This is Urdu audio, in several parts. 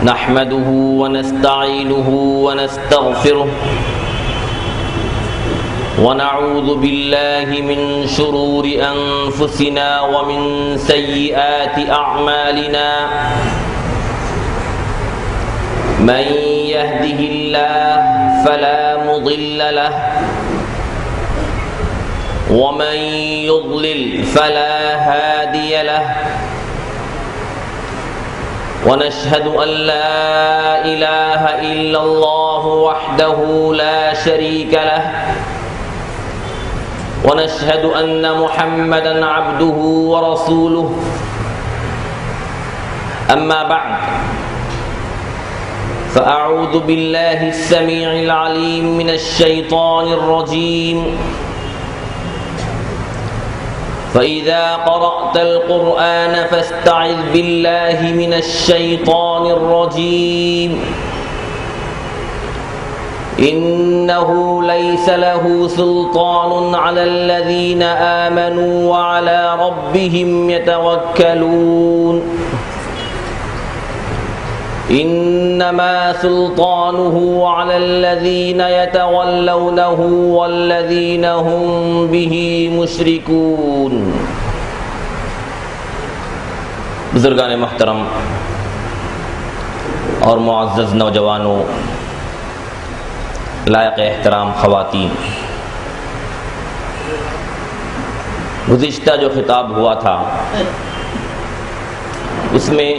نحمده ونستعينه ونستغفره ونعوذ بالله من شرور أنفسنا ومن سيئات أعمالنا من يهده الله فلا مضل له ومن يضلل فلا هادي له ونشهد أن لا إله إلا الله وحده لا شريك له ونشهد أن محمدًا عبده ورسوله أما بعد فأعوذ بالله السميع العليم من الشيطان الرجيم فإذا قرأت القرآن فاستعذ بالله من الشيطان الرجيم إنه ليس له سلطان على الذين آمنوا وعلى ربهم يتوكلون إنما سلطانه على الذين يتولونه والذين هم به مشركون. بزرگان محترم اور معزز نوجوانوں، لائق احترام خواتین، گزشتہ جو خطاب ہوا تھا اس میں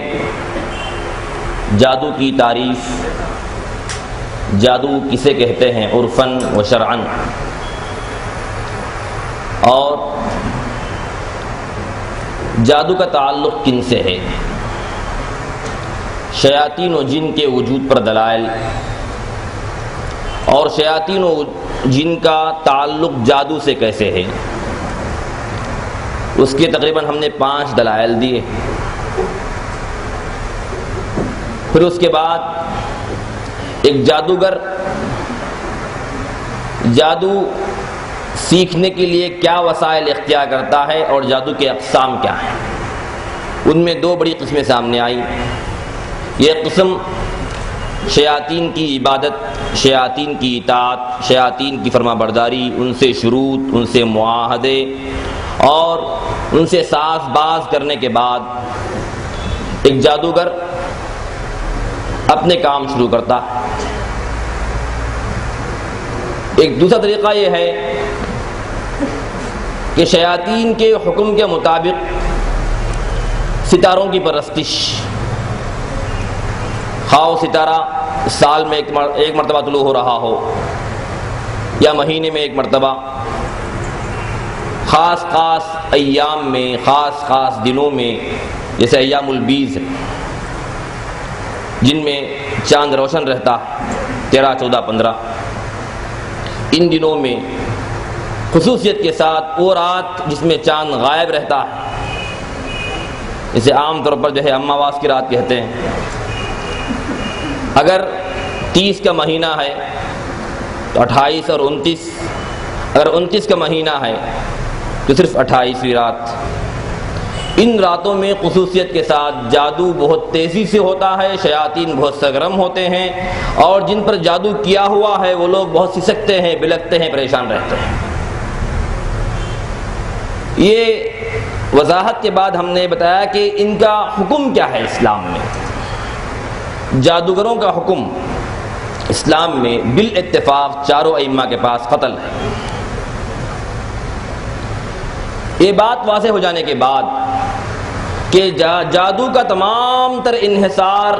جادو کی تعریف، جادو کسے کہتے ہیں عرفاً و شرعاً، اور جادو کا تعلق کن سے ہے، شیاطین و جن کے وجود پر دلائل، اور شیاطین و جن کا تعلق جادو سے کیسے ہے، اس کے تقریباً ہم نے 5 دلائل دیے. پھر اس کے بعد ایک جادوگر جادو سیکھنے کے لیے کیا وسائل اختیار کرتا ہے اور جادو کے اقسام کیا ہیں. ان میں 2 بڑی قسمیں سامنے آئیں. یہ قسم شیاطین کی عبادت، شیاطین کی اطاعت، شیاطین کی فرما برداری، ان سے شروط، ان سے معاہدے اور ان سے ساز باز کرنے کے بعد ایک جادوگر اپنے کام شروع کرتا. ایک دوسرا طریقہ یہ ہے کہ شیاطین کے حکم کے مطابق ستاروں کی پرستش، خواہ ستارہ سال میں ایک مرتبہ طلوع ہو رہا ہو یا مہینے میں ایک مرتبہ، خاص خاص ایام میں، خاص خاص دنوں میں، جیسے ایام البیض جن میں چاند روشن رہتا ہے 13، 14، 15، ان دنوں میں خصوصیت کے ساتھ وہ رات جس میں چاند غائب رہتا ہے، اسے عام طور پر جو ہے اماواس کی رات کہتے ہیں. اگر 30 کا مہینہ ہے تو 28 اور 29، اگر 29 کا مہینہ ہے تو صرف 28ویں رات. ان راتوں میں خصوصیت کے ساتھ جادو بہت تیزی سے ہوتا ہے، شیاطین بہت سرگرم ہوتے ہیں، اور جن پر جادو کیا ہوا ہے وہ لوگ بہت سسکتے ہیں، بلکتے ہیں، پریشان رہتے ہیں. یہ وضاحت کے بعد ہم نے بتایا کہ ان کا حکم کیا ہے اسلام میں. جادوگروں کا حکم اسلام میں بالاتفاق چاروں ائمہ کے پاس قتل ہے. یہ بات واضح ہو جانے کے بعد کہ جادو کا تمام تر انحصار،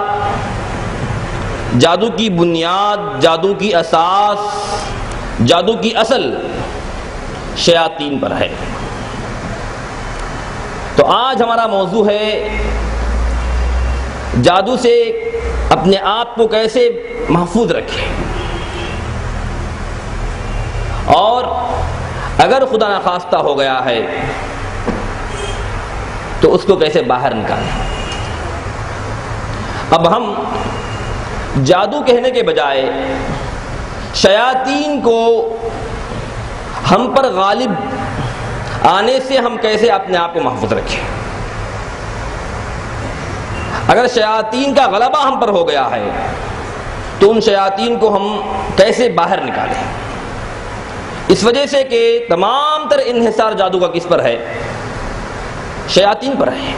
جادو کی بنیاد، جادو کی اساس، جادو کی اصل شیاطین پر ہے. تو آج ہمارا موضوع ہے جادو سے اپنے آپ کو کیسے محفوظ رکھیں، اور اگر خدا نخواستہ ہو گیا ہے تو اس کو کیسے باہر نکالیں. اب ہم جادو کہنے کے بجائے شیاطین کو ہم پر غالب آنے سے ہم کیسے اپنے آپ کو محفوظ رکھیں. اگر شیاطین کا غلبہ ہم پر ہو گیا ہے تو ان شیاطین کو ہم کیسے باہر نکالیں؟ اس وجہ سے کہ تمام تر انحصار جادو کا کس پر ہے؟ شیاطین پر ہے۔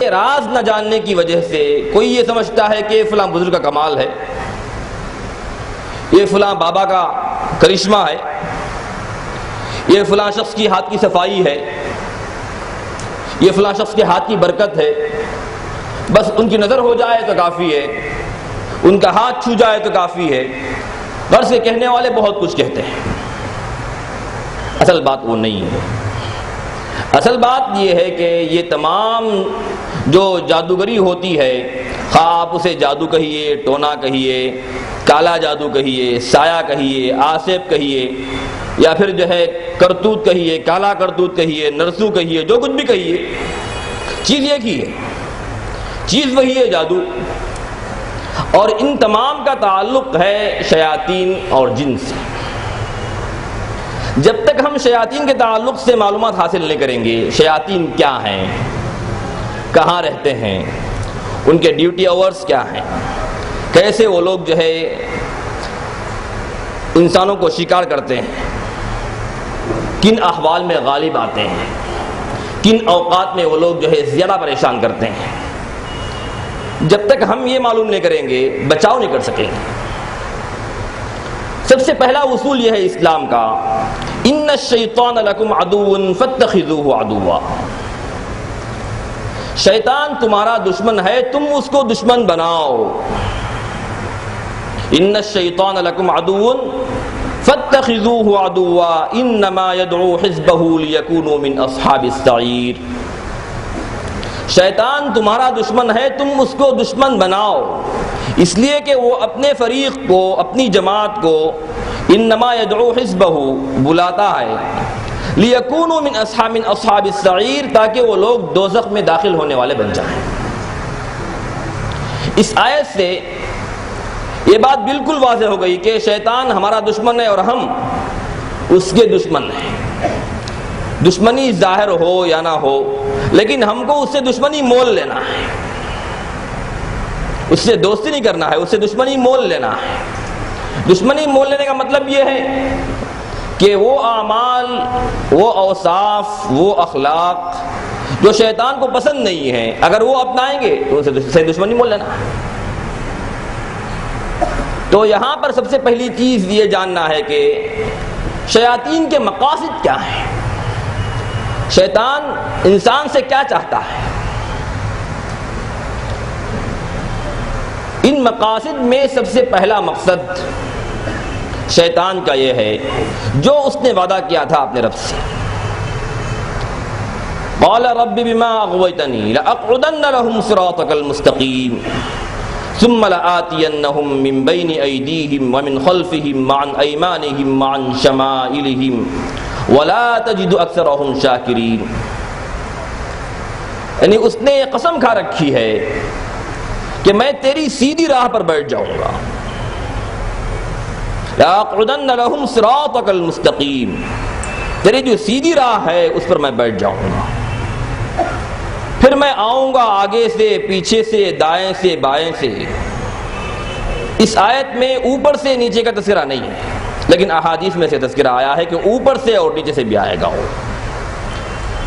یہ راز نہ جاننے کی وجہ سے کوئی یہ سمجھتا ہے کہ فلاں بزرگ کا کمال ہے، یہ فلاں بابا کا کرشمہ ہے، یہ فلاں شخص کی ہاتھ کی صفائی ہے، یہ فلاں شخص کے ہاتھ کی برکت ہے، بس ان کی نظر ہو جائے تو کافی ہے، ان کا ہاتھ چھو جائے تو کافی ہے۔ غرض سے کہنے والے بہت کچھ کہتے ہیں، اصل بات وہ نہیں ہے۔ اصل بات یہ ہے کہ یہ تمام جو جادوگری ہوتی ہے، خواہ آپ اسے جادو کہیے، ٹونا کہیے، کالا جادو کہیے، سایہ کہیے، آسیب کہیے، یا پھر جو ہے کرتوت کہیے، کالا کرتوت کہیے، نرسو کہیے، جو کچھ بھی کہیے، چیز ایک ہی ہے، چیز وہی ہے، جادو۔ اور ان تمام کا تعلق ہے شیاطین اور جن سے۔ جب تک ہم شیاطین کے تعلق سے معلومات حاصل نہیں کریں گے، شیاطین کیا ہیں، کہاں رہتے ہیں، ان کے ڈیوٹی آورز کیا ہیں، کیسے وہ لوگ جو ہے انسانوں کو شکار کرتے ہیں، کن احوال میں غالب آتے ہیں، کن اوقات میں وہ لوگ جو ہے زیادہ پریشان کرتے ہیں، جب تک ہم یہ معلوم نہیں کریں گے بچاؤ نہیں کر سکیں گے۔ سب سے پہلا اصول یہ ہے اسلام کا، ان الشیطان لکم عدو فاتخذوہ عدوا، شیطان تمہارا دشمن ہے، تم اس کو دشمن بناؤ۔ ان الشیطان لکم عدو فاتخذوہ عدوا انما يدعو حزبہ لیکونوا من اصحاب السعیر، شیطان تمہارا دشمن ہے، تم اس کو دشمن بناؤ، اس لیے کہ وہ اپنے فریق کو، اپنی جماعت کو انما يدعو حزبہ بلاتا ہے، لیکونوا من اصحاب السعیر، تاکہ وہ لوگ دوزخ میں داخل ہونے والے بن جائیں۔ اس آیت سے یہ بات بالکل واضح ہو گئی کہ شیطان ہمارا دشمن ہے اور ہم اس کے دشمن ہیں۔ دشمنی ظاہر ہو یا نہ ہو، لیکن ہم کو اس سے دشمنی مول لینا ہے، اس سے دوستی نہیں کرنا ہے، اس سے دشمنی مول لینا ہے۔ دشمنی مول لینے کا مطلب یہ ہے کہ وہ اعمال، وہ اوصاف، وہ اخلاق جو شیطان کو پسند نہیں ہیں، اگر وہ اپنائیں گے تو اس سے دشمنی مول لینا ہے۔ تو یہاں پر سب سے پہلی چیز یہ جاننا ہے کہ شیاطین کے مقاصد کیا ہیں، شیطان انسان سے کیا چاہتا ہے۔ ان مقاصد میں سب سے پہلا مقصد شیطان کا یہ ہے جو اس نے وعدہ کیا تھا اپنے رب سے، قال رب بما اغويتني لاقعدن لهم صراطك المستقيم ثم لآتينهم من بين ايديهم ومن خلفهم وعن ايمانهم وعن شمائلهم ولا تجد اكثرهم شاكرين، یعنی اس نے یہ قسم کھا رکھی ہے کہ میں تیری سیدھی راہ پر بیٹھ جاؤں گا، لَأَقْعُدَنَّ لَهُمْ صِرَاطَكَ الْمُسْتَقِيمِ، تیری جو سیدھی راہ ہے اس پر میں بیٹھ جاؤں گا، پھر میں آؤں گا آگے سے، پیچھے سے، دائیں سے، بائیں سے۔ اس آیت میں اوپر سے نیچے کا تذکرہ نہیں ہے، لیکن احادیث میں سے تذکرہ آیا ہے کہ اوپر سے اور نیچے سے بھی آئے گا، وہ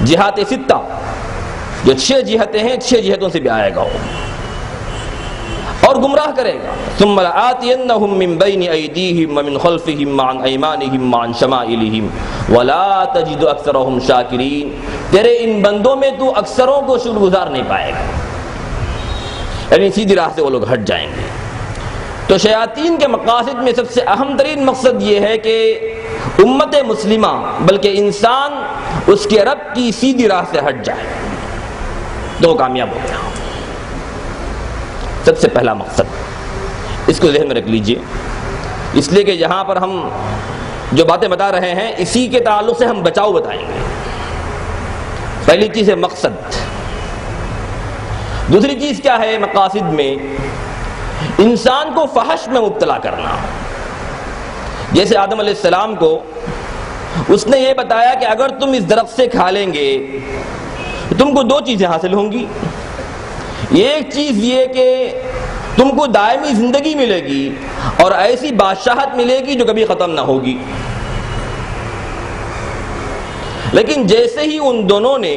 جہات ستہ جو 6 جہتیں ہیں، 6 جہتوں سے بھی آئے گا وہ، اور گمراہ کرے گا۔ ثم لآتینہم من بین ایدیہم ومن خلفہم وعن ایمانہم وعن شمائلہم ولا تجد اکثرہم شاکرین، تیرے ان بندوں میں تو اکثروں کو شکر گزار نہیں پائے گا، یعنی سیدھی راہ سے وہ لوگ ہٹ جائیں گے۔ تو شیاطین کے مقاصد میں سب سے اہم ترین مقصد یہ ہے کہ امت مسلمہ بلکہ انسان اس کے رب کی سیدھی راہ سے ہٹ جائے، تو کامیاب ہو گیا۔ سب سے پہلا مقصد اس کو ذہن میں رکھ لیجئے، اس لیے کہ یہاں پر ہم جو باتیں بتا رہے ہیں اسی کے تعلق سے ہم بچاؤ بتائیں گے۔ پہلی چیز ہے مقصد۔ دوسری چیز کیا ہے مقاصد میں؟ انسان کو فحش میں مبتلا کرنا۔ جیسے آدم علیہ السلام کو اس نے یہ بتایا کہ اگر تم اس درخت سے کھا لیں گے تم کو 2 چیزیں حاصل ہوں گی، ایک چیز یہ کہ تم کو دائمی زندگی ملے گی اور ایسی بادشاہت ملے گی جو کبھی ختم نہ ہوگی. لیکن جیسے ہی ان دونوں نے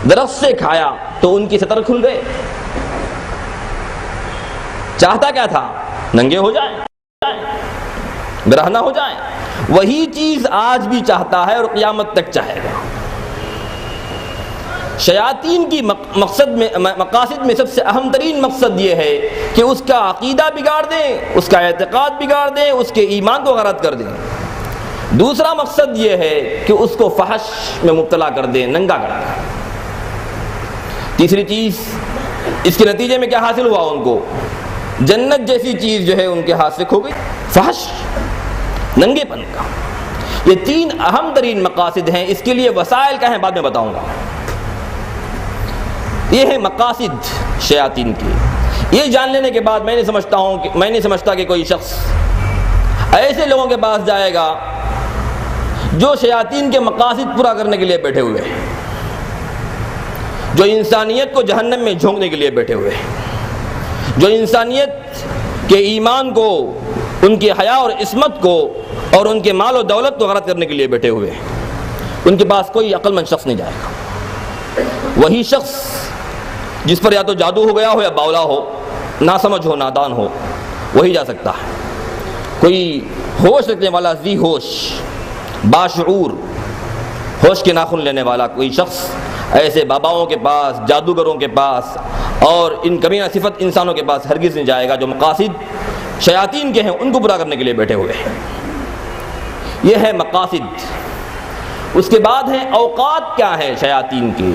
درخت سے کھایا تو ان کی سطر کھل گئے. چاہتا کیا تھا؟ ننگے ہو جائیں، برہنہ ہو جائیں. وہی چیز آج بھی چاہتا ہے اور قیامت تک چاہے گا. شیاطین کی مقاصد میں سب سے اہم ترین مقصد یہ ہے کہ اس کا عقیدہ بگاڑ دیں، اس کا اعتقاد بگاڑ دیں، اس کے ایمان کو غلط کر دیں. دوسرا مقصد یہ ہے کہ اس کو فحش میں مبتلا کر دیں، ننگا کر دیں. تیسری چیز، اس کے نتیجے میں کیا حاصل ہوا؟ ان کو جنت جیسی چیز جو ہے ان کے ہاتھ سے کھو گئی. فحش، ننگے پن کا. یہ تین اہم ترین مقاصد ہیں. اس کے لیے وسائل کیا ہیں بعد میں بتاؤں گا. یہ ہیں مقاصد شیاطین کی. یہ جان لینے کے بعد میں نہیں سمجھتا کہ کوئی شخص ایسے لوگوں کے پاس جائے گا جو شیاطین کے مقاصد پورا کرنے کے لیے بیٹھے ہوئے ہیں، جو انسانیت کو جہنم میں جھونکنے کے لیے بیٹھے ہوئے ہیں، جو انسانیت کے ایمان کو، ان کی حیا اور عصمت کو اور ان کے مال و دولت کو غارت کرنے کے لیے بیٹھے ہوئے ہیں. ان کے پاس کوئی عقل مند شخص نہیں جائے گا. وہی شخص جس پر یا تو جادو ہو گیا ہو یا باولا ہو، ناسمجھ ہو، نادان ہو، وہی جا سکتا ہے. کوئی ہوش رکھنے والا، ذی ہوش، باشعور، ہوش کے ناخن لینے والا کوئی شخص ایسے باباؤں کے پاس، جادوگروں کے پاس اور ان کمینہ صفت انسانوں کے پاس ہرگز نہیں جائے گا جو مقاصد شیاطین کے ہیں ان کو پورا کرنے کے لیے بیٹھے ہوئے ہیں. یہ ہے مقاصد. اس کے بعد ہیں اوقات. کیا ہیں شیاطین کے؟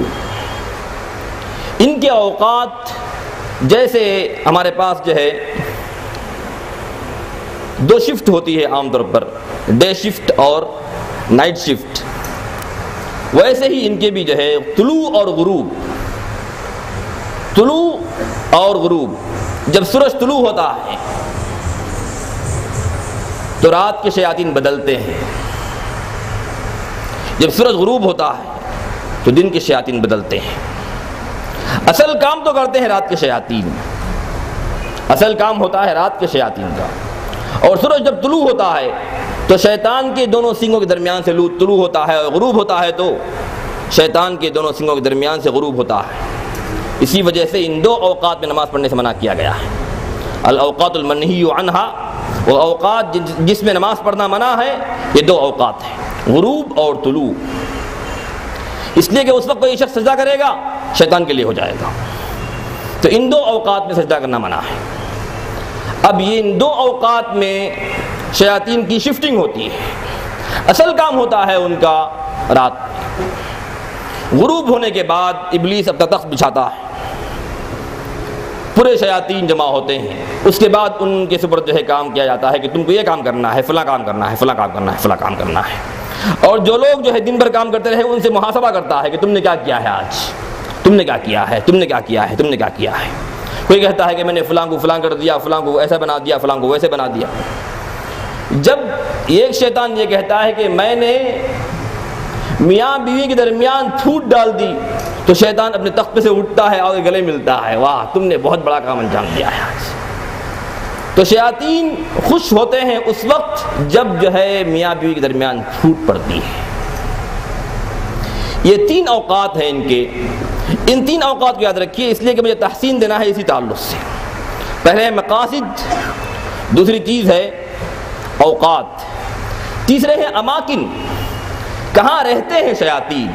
ان کے اوقات جیسے ہمارے پاس جو ہے دو شفٹ ہوتی ہے عام طور پر، ڈے شفٹ اور نائٹ شفٹ، ویسے ہی ان کے بھی جو ہے طلوع اور غروب. طلوع اور غروب. جب سورج طلوع ہوتا ہے تو رات کے شیاطین بدلتے ہیں. جب سورج غروب ہوتا ہے تو دن کے شیاطین بدلتے ہیں. اصل کام تو کرتے ہیں رات کے شیاطین، اصل کام ہوتا ہے رات کے شیاطین کا. اور سورج جب طلوع ہوتا ہے تو شیطان کے دونوں سینگوں کے درمیان سے طلوع ہوتا ہے، اور غروب ہوتا ہے تو شیطان کے دونوں سینگوں کے درمیان سے غروب ہوتا ہے. اسی وجہ سے ان دو اوقات میں نماز پڑھنے سے منع کیا گیا ہے. الاوقات المنہی عنہا، وہ اوقات جس میں نماز پڑھنا منع ہے، یہ دو اوقات ہیں، غروب اور طلوع. اس لیے کہ اس وقت کوئی شخص سجدہ کرے گا شیطان کے لیے ہو جائے گا. تو ان دو اوقات میں سجدہ کرنا منع ہے. اب یہ ان دو اوقات میں شیاطین کی شفٹنگ ہوتی ہے. اصل کام ہوتا ہے ان کا رات میں. غروب ہونے کے بعد ابلیس اپنا تخت بچھاتا ہے، پورے شیاطین جمع ہوتے ہیں. اس کے بعد ان کے سپرد جو ہے کام کیا جاتا ہے کہ تم کو یہ کام کرنا ہے، فلاں کام کرنا ہے، فلاں کام کرنا ہے، فلاں کام کرنا ہے. اور جو لوگ جو ہے دن بھر کام کرتے رہے ان سے محاسبہ کرتا ہے کہ تم نے کیا کیا ہے آج، تم نے کیا کیا ہے، تم نے کیا کیا ہے، تم نے کیا کیا ہے. کوئی کہتا ہے کہ میں نے فلاں کو فلاں کر دیا، فلاں کو ایسا بنا دیا، فلاں کو ویسے بنا دیا. جب ایک شیطان یہ کہتا ہے کہ میں نے میاں بیوی کے درمیان پھوٹ ڈال دی، تو شیطان اپنے تخت پہ سے اٹھتا ہے اور گلے ملتا ہے، واہ تم نے بہت بڑا کام انجام دیا ہے آج. تو شیاطین خوش ہوتے ہیں اس وقت جب جو ہے میاں بیوی کے درمیان پھوٹ پڑتی ہے. یہ تین اوقات ہیں ان کے. ان تین اوقات کو یاد رکھیے، اس لیے کہ مجھے تحسین دینا ہے اسی تعلق سے. پہلے ہے مقاصد، دوسری چیز ہے اوقات، تیسرے ہیں اماکن، کہاں رہتے ہیں شیاطین.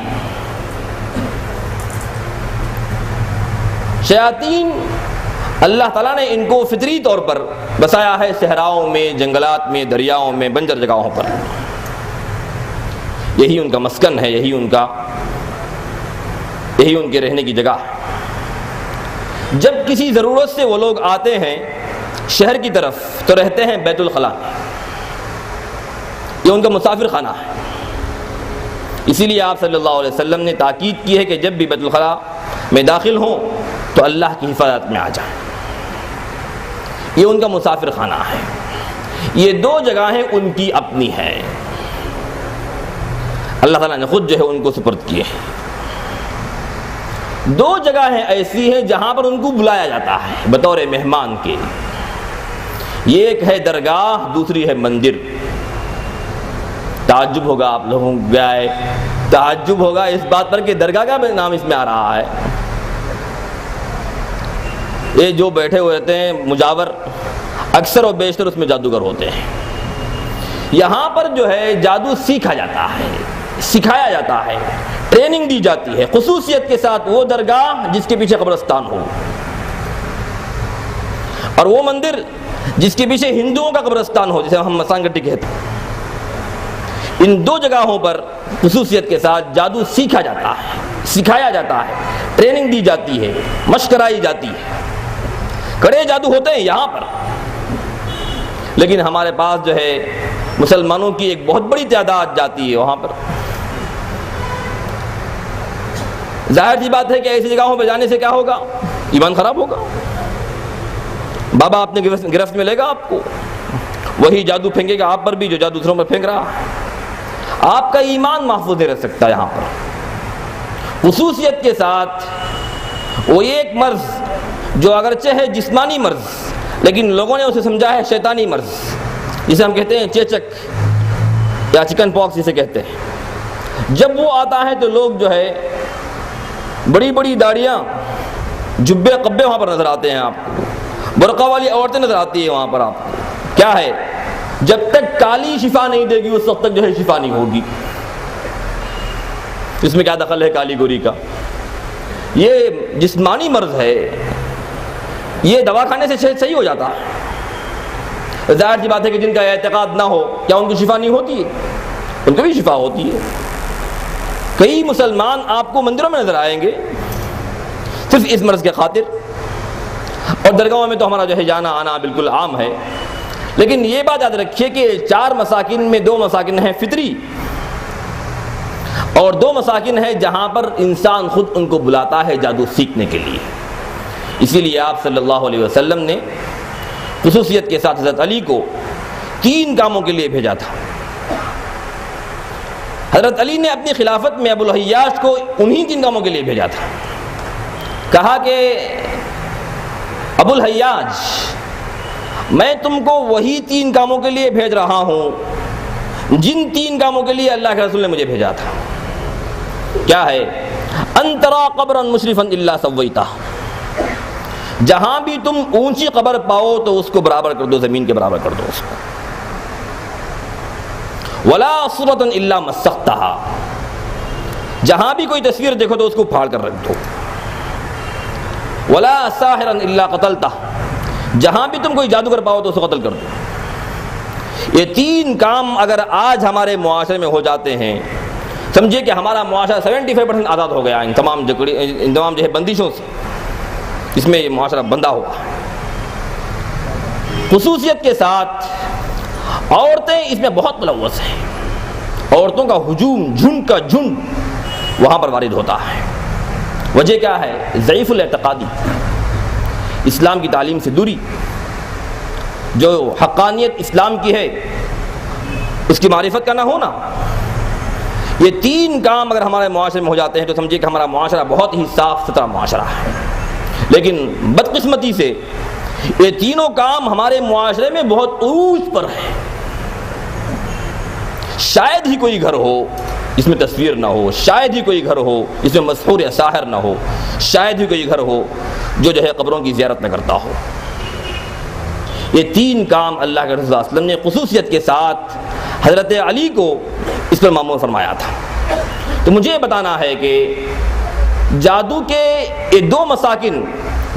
شیاطین اللہ تعالیٰ نے ان کو فطری طور پر بسایا ہے صحراؤں میں، جنگلات میں، دریاؤں میں، بنجر جگہوں پر. یہی ان کا مسکن ہے، یہی ان کے رہنے کی جگہ ہے. جب کسی ضرورت سے وہ لوگ آتے ہیں شہر کی طرف تو رہتے ہیں بیت الخلا. یہ ان کا مسافر خانہ ہے. اسی لیے آپ صلی اللہ علیہ وسلم نے تاکید کی ہے کہ جب بھی بیت الخلا میں داخل ہوں تو اللہ کی حفاظت میں آ جائیں. یہ ان کا مسافر خانہ ہے. یہ دو جگہیں ان کی اپنی ہیں، اللہ تعالیٰ نے خود جو ہے ان کو سپرد کیے ہیں. دو جگہیں ایسی ہیں جہاں پر ان کو بلایا جاتا ہے بطور مہمان کے. یہ ایک ہے درگاہ، دوسری ہے مندر. تعجب ہوگا آپ لوگوں کو، گئے تعجب ہوگا اس بات پر کہ درگاہ کا نام اس میں آ رہا ہے. یہ جو بیٹھے ہوئے ہوتے ہیں مجاور، اکثر و بیشتر اس میں جادوگر ہوتے ہیں. یہاں پر جو ہے جادو سیکھا جاتا ہے، سکھایا جاتا ہے، ٹریننگ دی جاتی ہے، خصوصیت کے ساتھ. وہ درگاہ جس کے پیچھے قبرستان ہو، اور وہ مندر جس کے پیچھے ہندوؤں کا قبرستان ہو، جسے ہم مسان گٹی کہتے ہیں. ان دو جگہوں پر خصوصیت کے ساتھ جادو سیکھا جاتا ہے، سکھایا جاتا ہے، ٹریننگ دی جاتی ہے، مشق کرائی جاتی ہے. کڑے جادو ہوتے ہیں یہاں پر، لیکن ہمارے پاس جو ہے مسلمانوں کی ایک بہت بڑی تعداد جاتی ہے وہاں پر. ظاہر سی بات ہے کہ ایسی جگہوں پہ جانے سے کیا ہوگا؟ ایمان خراب ہوگا. بابا اپنے گرفت میں لے گا آپ کو، وہی جادو پھینکے گا آپ پر بھی جو جادو دوسروں پر پھینک رہا ہے. آپ کا ایمان محفوظ نہیں رہ سکتا یہاں پر. خصوصیت کے ساتھ وہ ایک مرض جو اگرچہ ہے جسمانی مرض، لیکن لوگوں نے اسے سمجھا ہے شیطانی مرض، جسے ہم کہتے ہیں چیچک یا چکن پاکس جسے کہتے ہیں. جب وہ آتا ہے تو لوگ جو ہے بڑی بڑی داڑیاں، جبے قبے وہاں پر نظر آتے ہیں آپ کو، برقع والی عورتیں نظر آتی ہیں وہاں پر آپ کو. کیا ہے؟ جب تک کالی شفا نہیں دے گی اس وقت تک جو ہے شفا نہیں ہوگی. اس میں کیا دخل ہے کالی گوری کا؟ یہ جسمانی مرض ہے، یہ دوا کھانے سے صحیح ہو جاتا ہے. ظاہر سی بات ہے کہ جن کا اعتقاد نہ ہو، کیا ان کو شفا نہیں ہوتی ہے؟ ان کو بھی شفا ہوتی ہے. کئی مسلمان آپ کو مندروں میں نظر آئیں گے صرف اس مرض کے خاطر، اور درگاہوں میں تو ہمارا جو ہے جانا آنا بالکل عام ہے. لیکن یہ بات یاد رکھیے کہ 4 مساکن میں 2 مساکن ہیں فطری، اور 2 مساکن ہیں جہاں پر انسان خود ان کو بلاتا ہے جادو سیکھنے کے لیے. اسی لیے آپ صلی اللہ علیہ وسلم نے خصوصیت کے ساتھ حضرت علی کو 3 کاموں کے لیے بھیجا تھا. حضرت علی نے اپنی خلافت میں ابو الحیاج کو انہی 3 کاموں کے لیے بھیجا تھا. کہا کہ ابو الحیاج، میں تم کو وہی 3 کاموں کے لیے بھیج رہا ہوں جن 3 کاموں کے لیے اللہ کے رسول نے مجھے بھیجا تھا. کیا ہے؟ ان ترى قبرا مشرفا الا سويته، جہاں بھی تم اونچی قبر پاؤ تو اس کو برابر کر دو، زمین کے برابر کر دو اس کو. ولا صورة الا مسختها، جہاں بھی کوئی تصویر دیکھو تو اس کو پھاڑ کر رکھ دو. ولا ساحرا الا قتلته، جہاں بھی تم کوئی جادوگر پاؤ تو اس کو قتل کر دو. یہ 3 کام اگر آج ہمارے معاشرے میں ہو جاتے ہیں، سمجھے کہ ہمارا معاشرہ 75% آزاد ہو گیا ان تمام جو ہے بندشوں سے. اس میں یہ معاشرہ بندہ ہوا. خصوصیت کے ساتھ عورتیں اس میں بہت ملوث ہیں. عورتوں کا ہجوم، جھنڈ کا جھنڈ وہاں پر وارد ہوتا ہے. وجہ کیا ہے؟ ضعیف الاعتقادی، اسلام کی تعلیم سے دوری. جو حقانیت اسلام کی ہے اس کی معرفت کا نہ ہونا. یہ 3 کام اگر ہمارے معاشرے میں ہو جاتے ہیں تو سمجھے کہ ہمارا معاشرہ بہت ہی صاف ستھرا معاشرہ ہے. لیکن بدقسمتی سے یہ 3 کام ہمارے معاشرے میں بہت عروج پر ہے. شاید ہی کوئی گھر ہو جس میں تصویر نہ ہو، شاید ہی کوئی گھر ہو جس میں مسحور یا ساحر نہ ہو، شاید ہی کوئی گھر ہو جو ہے قبروں کی زیارت نہ کرتا ہو. یہ 3 کام اللہ کے رسول صلی اللہ علیہ وسلم نے خصوصیت کے ساتھ حضرت علی کو اس پر مامور فرمایا تھا. تو مجھے بتانا ہے کہ جادو کے یہ 2 مساکن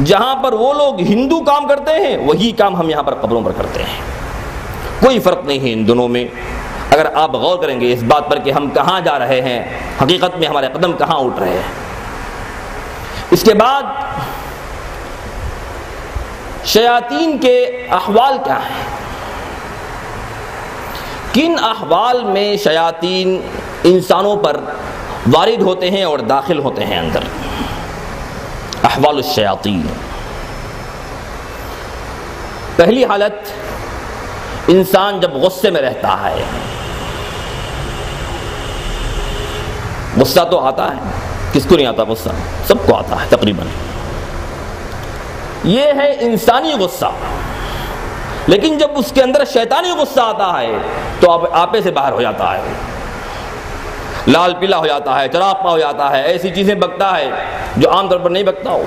جہاں پر وہ لوگ ہندو کام کرتے ہیں وہی کام ہم یہاں پر قبروں پر کرتے ہیں. کوئی فرق نہیں ہے ان دونوں میں. اگر آپ غور کریں گے اس بات پر کہ ہم کہاں جا رہے ہیں، حقیقت میں ہمارے قدم کہاں اٹھ رہے ہیں. اس کے بعد شیاطین کے احوال کیا ہیں؟ کن احوال میں شیاطین انسانوں پر وارد ہوتے ہیں اور داخل ہوتے ہیں اندر؟ احوال الشیاطین. پہلی حالت، انسان جب غصے میں رہتا ہے. غصہ تو آتا ہے، کس کو نہیں آتا غصہ؟ سب کو آتا ہے تقریباً. یہ ہے انسانی غصہ. لیکن جب اس کے اندر شیطانی غصہ آتا ہے تو آپے سے باہر ہو جاتا ہے، لال پیلا ہو جاتا ہے، چراپا ہو جاتا ہے، ایسی چیزیں بکتا ہے جو عام طور پر نہیں بکتا ہو.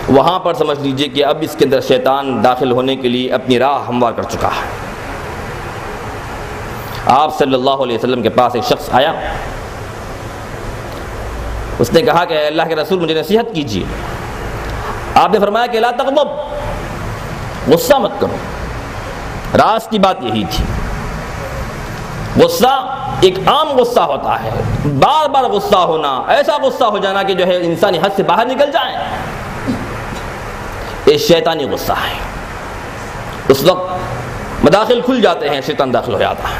وہاں پر سمجھ لیجئے کہ اب اس کے اندر شیطان داخل ہونے کے لیے اپنی راہ ہموار کر چکا ہے. آپ صلی اللہ علیہ وسلم کے پاس ایک شخص آیا. اس نے کہا کہ اللہ کے رسول مجھے نصیحت کیجیے. آپ نے فرمایا کہ لا تغضب، غصہ مت کرو. راز کی بات یہی تھی. غصہ ایک عام غصہ ہوتا ہے، بار بار غصہ ہونا، ایسا غصہ ہو جانا کہ جو ہے انسانی حد سے باہر نکل جائے، یہ شیطانی غصہ ہے. اس وقت مداخل کھل جاتے ہیں، شیطان داخل ہو جاتا ہے.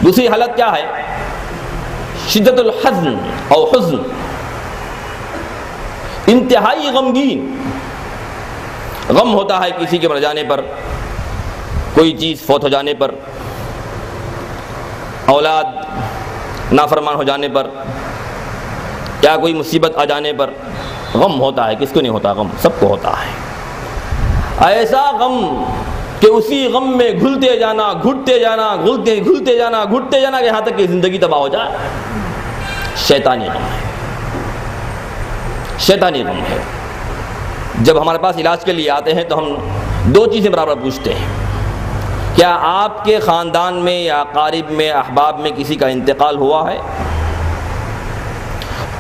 دوسری حالت کیا ہے؟ شدت الحزن او حزن، انتہائی غمگین. غم ہوتا ہے کسی کے مر جانے پر، کوئی چیز فوت ہو جانے پر، اولاد نافرمان ہو جانے پر، یا کوئی مصیبت آ جانے پر غم ہوتا ہے. کس کو نہیں ہوتا غم؟ سب کو ہوتا ہے. ایسا غم کہ اسی غم میں گھلتے جانا، گھٹتے جانا، گھلتے جانا، گھٹتے جانا کہ یہاں تک کہ زندگی تباہ ہو جائے. شیطانی غم ہے، شیطانی غم ہے. جب ہمارے پاس علاج کے لیے آتے ہیں تو ہم دو چیزیں برابر پوچھتے ہیں: کیا آپ کے خاندان میں یا قارب میں، احباب میں کسی کا انتقال ہوا ہے؟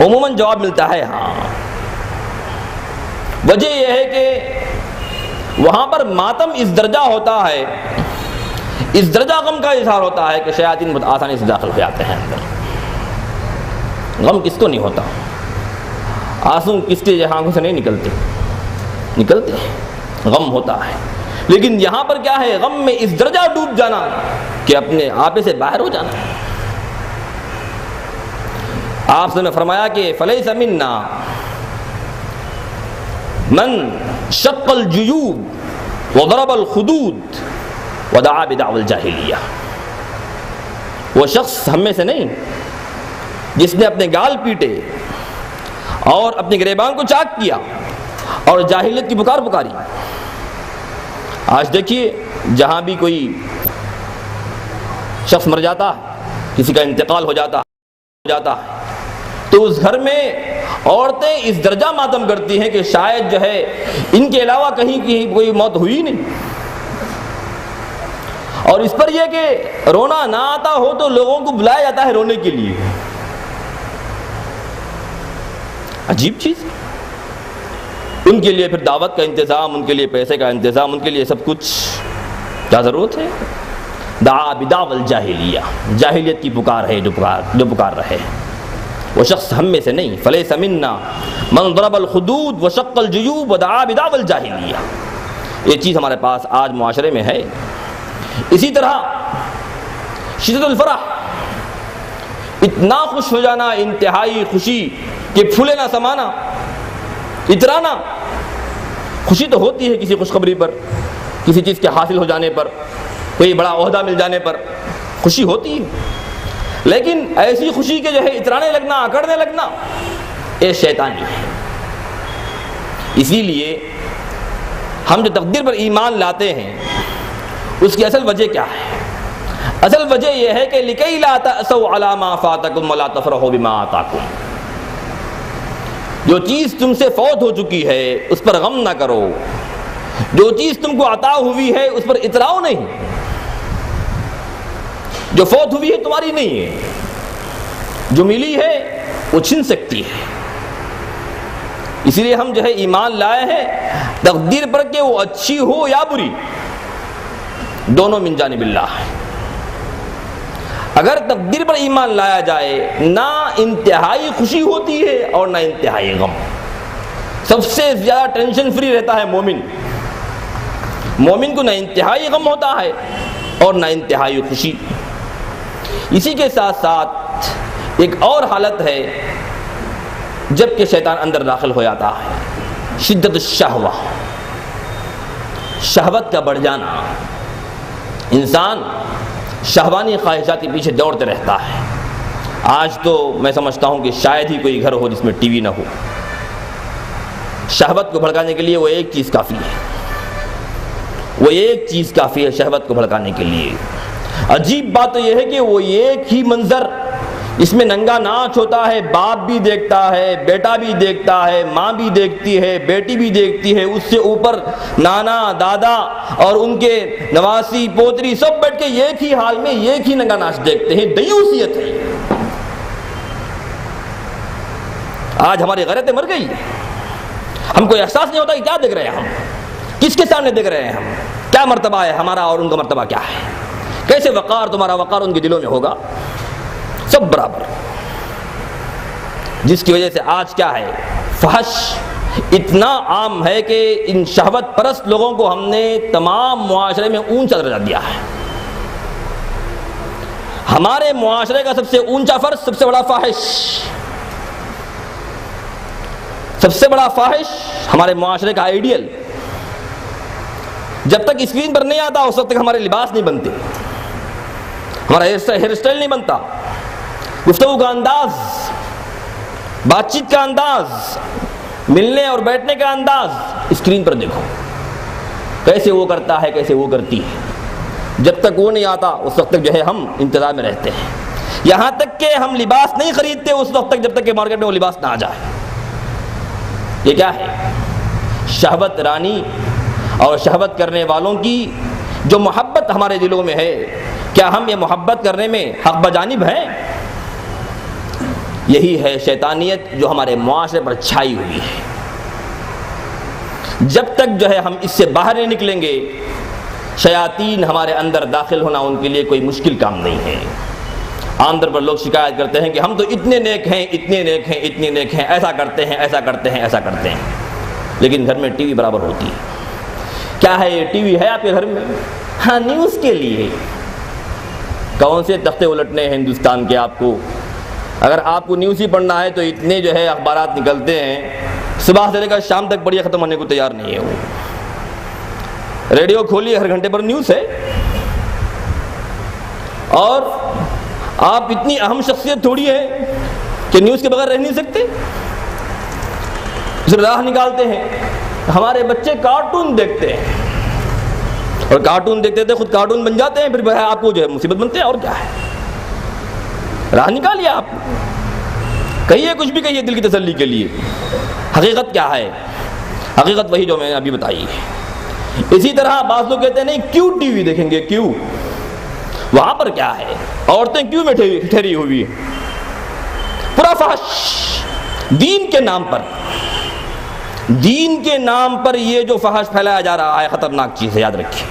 عموماً جواب ملتا ہے ہاں. وجہ یہ ہے کہ وہاں پر ماتم اس درجہ ہوتا ہے، اس درجہ غم کا اظہار ہوتا ہے کہ شیاطین بہت آسانی سے داخل ہو جاتے ہیں اندر. غم کس کو نہیں ہوتا؟ آنسو کس کے آنکھوں سے نہیں نکلتے؟ نکلتے ہیں، غم ہوتا ہے. لیکن یہاں پر کیا ہے؟ غم میں اس درجہ ڈوب جانا کہ اپنے آپے سے باہر ہو جانا. آپ نے فرمایا کہ فلیس منا من شق الجیوب وضرب الخدود ودعا بدعوى الجاہلیہ. وہ شخص ہم میں سے نہیں جس نے اپنے گال پیٹے اور اپنے گریبان کو چاک کیا اور جاہلیت کی پکار پکاری. آج دیکھیے جہاں بھی کوئی شخص مر جاتا، کسی کا انتقال ہو جاتا تو اس گھر میں عورتیں اس درجہ ماتم کرتی ہیں کہ شاید جو ہے ان کے علاوہ کہیں کی کوئی موت ہوئی نہیں. اور اس پر یہ کہ رونا نہ آتا ہو تو لوگوں کو بلایا جاتا ہے رونے کے لیے. عجیب چیز. ان کے لیے پھر دعوت کا انتظام، ان کے لیے پیسے کا انتظام، ان کے لیے سب کچھ. کیا ضرورت ہے؟ دعا بدعوى الجاہلیہ، جاہلیت کی پکار ہے جو پکار رہے. وہ شخص ہم میں سے نہیں. فلیس منا من ضرب الخدود وشق الجیوب ودعا بدعوى الجاہلیہ. یہ چیز ہمارے پاس آج معاشرے میں ہے. اسی طرح شدت الفرح، اتنا خوش ہو جانا، انتہائی خوشی کہ پھولے نہ سمانا، اترانا. خوشی تو ہوتی ہے کسی خوشخبری پر، کسی چیز کے حاصل ہو جانے پر، کوئی بڑا عہدہ مل جانے پر خوشی ہوتی ہے. لیکن ایسی خوشی کے جو ہے اترانے لگنا، اکڑنے لگنا، یہ شیطانی ہے. اسی لیے ہم جو تقدیر پر ایمان لاتے ہیں اس کی اصل وجہ کیا ہے؟ اصل وجہ یہ ہے کہ لِكَيْ لَا تَأْسَوْا عَلَىٰ مَا فَاتَكُمْ وَلَا تَفْرَحُوا بِمَا آتَاكُمْ. جو چیز تم سے فوت ہو چکی ہے اس پر غم نہ کرو، جو چیز تم کو عطا ہوئی ہے اس پر اتراؤ نہیں. جو فوت ہوئی ہے تمہاری نہیں ہے، جو ملی ہے وہ چھن سکتی ہے. اسی لیے ہم جو ہے ایمان لائے ہیں تقدیر پر کہ وہ اچھی ہو یا بری، دونوں من جانب اللہ ہے. اگر تقدیر پر ایمان لایا جائے نہ انتہائی خوشی ہوتی ہے اور نہ انتہائی غم. سب سے زیادہ ٹینشن فری رہتا ہے مومن. مومن کو نہ انتہائی غم ہوتا ہے اور نہ انتہائی خوشی. اسی کے ساتھ ساتھ ایک اور حالت ہے جب کہ شیطان اندر داخل ہو جاتا ہے، شدت الشہوہ، شہوت کا بڑھ جانا. انسان شہوانی خواہشات کے پیچھے دوڑتے رہتا ہے۔ آج تو میں سمجھتا ہوں کہ شاید ہی کوئی گھر ہو جس میں ٹی وی نہ ہو۔ شہوت کو بھڑکانے کے لیے وہ ایک چیز کافی ہے، وہ ایک چیز کافی ہے شہوت کو بھڑکانے کے لیے۔ عجیب بات تو یہ ہے کہ وہ ایک ہی منظر، اس میں ننگا ناچ ہوتا ہے، باپ بھی دیکھتا ہے، بیٹا بھی دیکھتا ہے، ماں بھی دیکھتی ہے، بیٹی بھی دیکھتی ہے، اس سے اوپر نانا دادا اور ان کے نواسی پوتری سب بیٹھ کے ایک ہی حال میں ایک ہی ننگا ناچ دیکھتے ہیں۔ دیوسیت ہے۔ آج ہماری غیرتیں مر گئی، ہم کو احساس نہیں ہوتا کہ کیا دیکھ رہے ہیں، ہم کس کے سامنے دیکھ رہے ہیں، ہم کیا مرتبہ ہے ہمارا اور ان کا مرتبہ کیا ہے، کیسے وقار تمہارا وقار ان کے دلوں میں ہوگا، سب برابر۔ جس کی وجہ سے آج کیا ہے، فحش اتنا عام ہے کہ ان شہوت پرست لوگوں کو ہم نے تمام معاشرے میں اونچا درجہ دیا ہے۔ ہمارے معاشرے کا سب سے اونچا فرض، سب سے بڑا فاحش، سب سے بڑا فاحش ہمارے معاشرے کا آئیڈیل جب تک اسکرین پر نہیں آتا اس وقت تک ہمارے لباس نہیں بنتے، ہمارا ہیئر اسٹائل نہیں بنتا، گفتگو کا انداز، بات چیت کا انداز، ملنے اور بیٹھنے کا انداز، اسکرین پر دیکھو کیسے وہ کرتا ہے، کیسے وہ کرتی ہے۔ جب تک وہ نہیں آتا اس وقت تک جو ہے ہم انتظار میں رہتے ہیں، یہاں تک کہ ہم لباس نہیں خریدتے اس وقت تک جب تک کہ مارکیٹ میں وہ لباس نہ آ جائے۔ یہ کیا ہے؟ شہوت رانی اور شہوت کرنے والوں کی جو محبت ہمارے دلوں میں ہے، کیا ہم یہ محبت کرنے میں حق بجانب ہیں؟ یہی ہے شیطانیت جو ہمارے معاشرے پر چھائی ہوئی ہے۔ جب تک جو ہے ہم اس سے باہر نہیں نکلیں گے، شیاطین ہمارے اندر داخل ہونا ان کے لیے کوئی مشکل کام نہیں ہے۔ عام طور پر لوگ شکایت کرتے ہیں کہ ہم تو اتنے نیک ہیں، اتنے نیک ہیں، اتنے نیک ہیں، ایسا کرتے ہیں، ایسا کرتے ہیں، ایسا کرتے ہیں، لیکن گھر میں ٹی وی برابر ہوتی ہے۔ کیا ہے یہ ٹی وی ہے آپ کے گھر میں؟ ہاں، نیوز کے لیے۔ کون سے تختے الٹنے ہیں ہندوستان کے آپ کو؟ اگر آپ کو نیوز ہی پڑھنا ہے تو اتنے جو ہے اخبارات نکلتے ہیں، صبح سے لے کر شام تک پڑھیے، ختم ہونے کو تیار نہیں ہے وہ۔ ریڈیو کھولیے، ہر گھنٹے پر نیوز ہے، اور آپ اتنی اہم شخصیت تھوڑی ہے کہ نیوز کے بغیر رہ نہیں سکتے۔ پھر راہ نکالتے ہیں، ہمارے بچے کارٹون دیکھتے ہیں، اور کارٹون دیکھتے تھے خود کارٹون بن جاتے ہیں، پھر آپ کو جو ہے مصیبت بنتے ہیں، اور کیا ہے۔ راہ نکالیے، آپ کہیے، کچھ بھی کہیے دل کی تسلی کے لیے۔ حقیقت کیا ہے؟ حقیقت وہی جو میں نے ابھی بتائی ہے۔ اسی طرح بعض لوگ کہتے ہیں نہیں، کیوں ٹی وی دیکھیں گے، کیوں؟ وہاں پر کیا ہے؟ عورتیں کیوں میں ٹھہری ہوئی ہیں؟ پورا فحش دین کے نام پر، دین کے نام پر یہ جو فحش پھیلایا جا رہا ہے، خطرناک چیز ہے، یاد رکھیے۔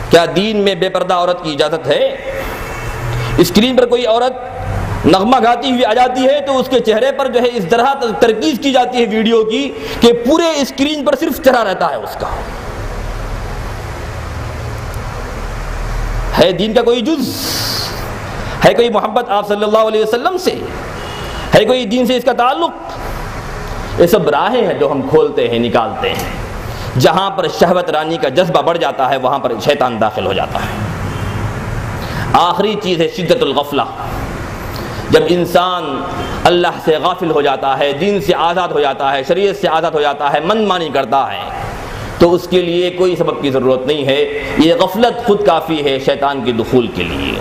کیا دین میں بے پردہ عورت کی اجازت ہے؟ اسکرین پر کوئی عورت نغمہ گاتی ہوئی آ جاتی ہے تو اس کے چہرے پر جو ہے اس طرح ترکیز کی جاتی ہے ویڈیو کی کہ پورے اسکرین پر صرف چہرہ رہتا ہے اس کا۔ ہے دین کا کوئی جز؟ ہے کوئی محبت آپ صلی اللہ علیہ وسلم سے؟ ہے کوئی دین سے اس کا تعلق؟ یہ سب راہیں ہیں جو ہم کھولتے ہیں، نکالتے ہیں۔ جہاں پر شہوت رانی کا جذبہ بڑھ جاتا ہے وہاں پر شیطان داخل ہو جاتا ہے۔ آخری چیز ہے شدت الغفلہ۔ جب انسان اللہ سے غافل ہو جاتا ہے، دین سے آزاد ہو جاتا ہے، شریعت سے آزاد ہو جاتا ہے، من مانی کرتا ہے، تو اس کے لیے کوئی سبب کی ضرورت نہیں ہے۔ یہ غفلت خود کافی ہے شیطان کے دخول کے لیے۔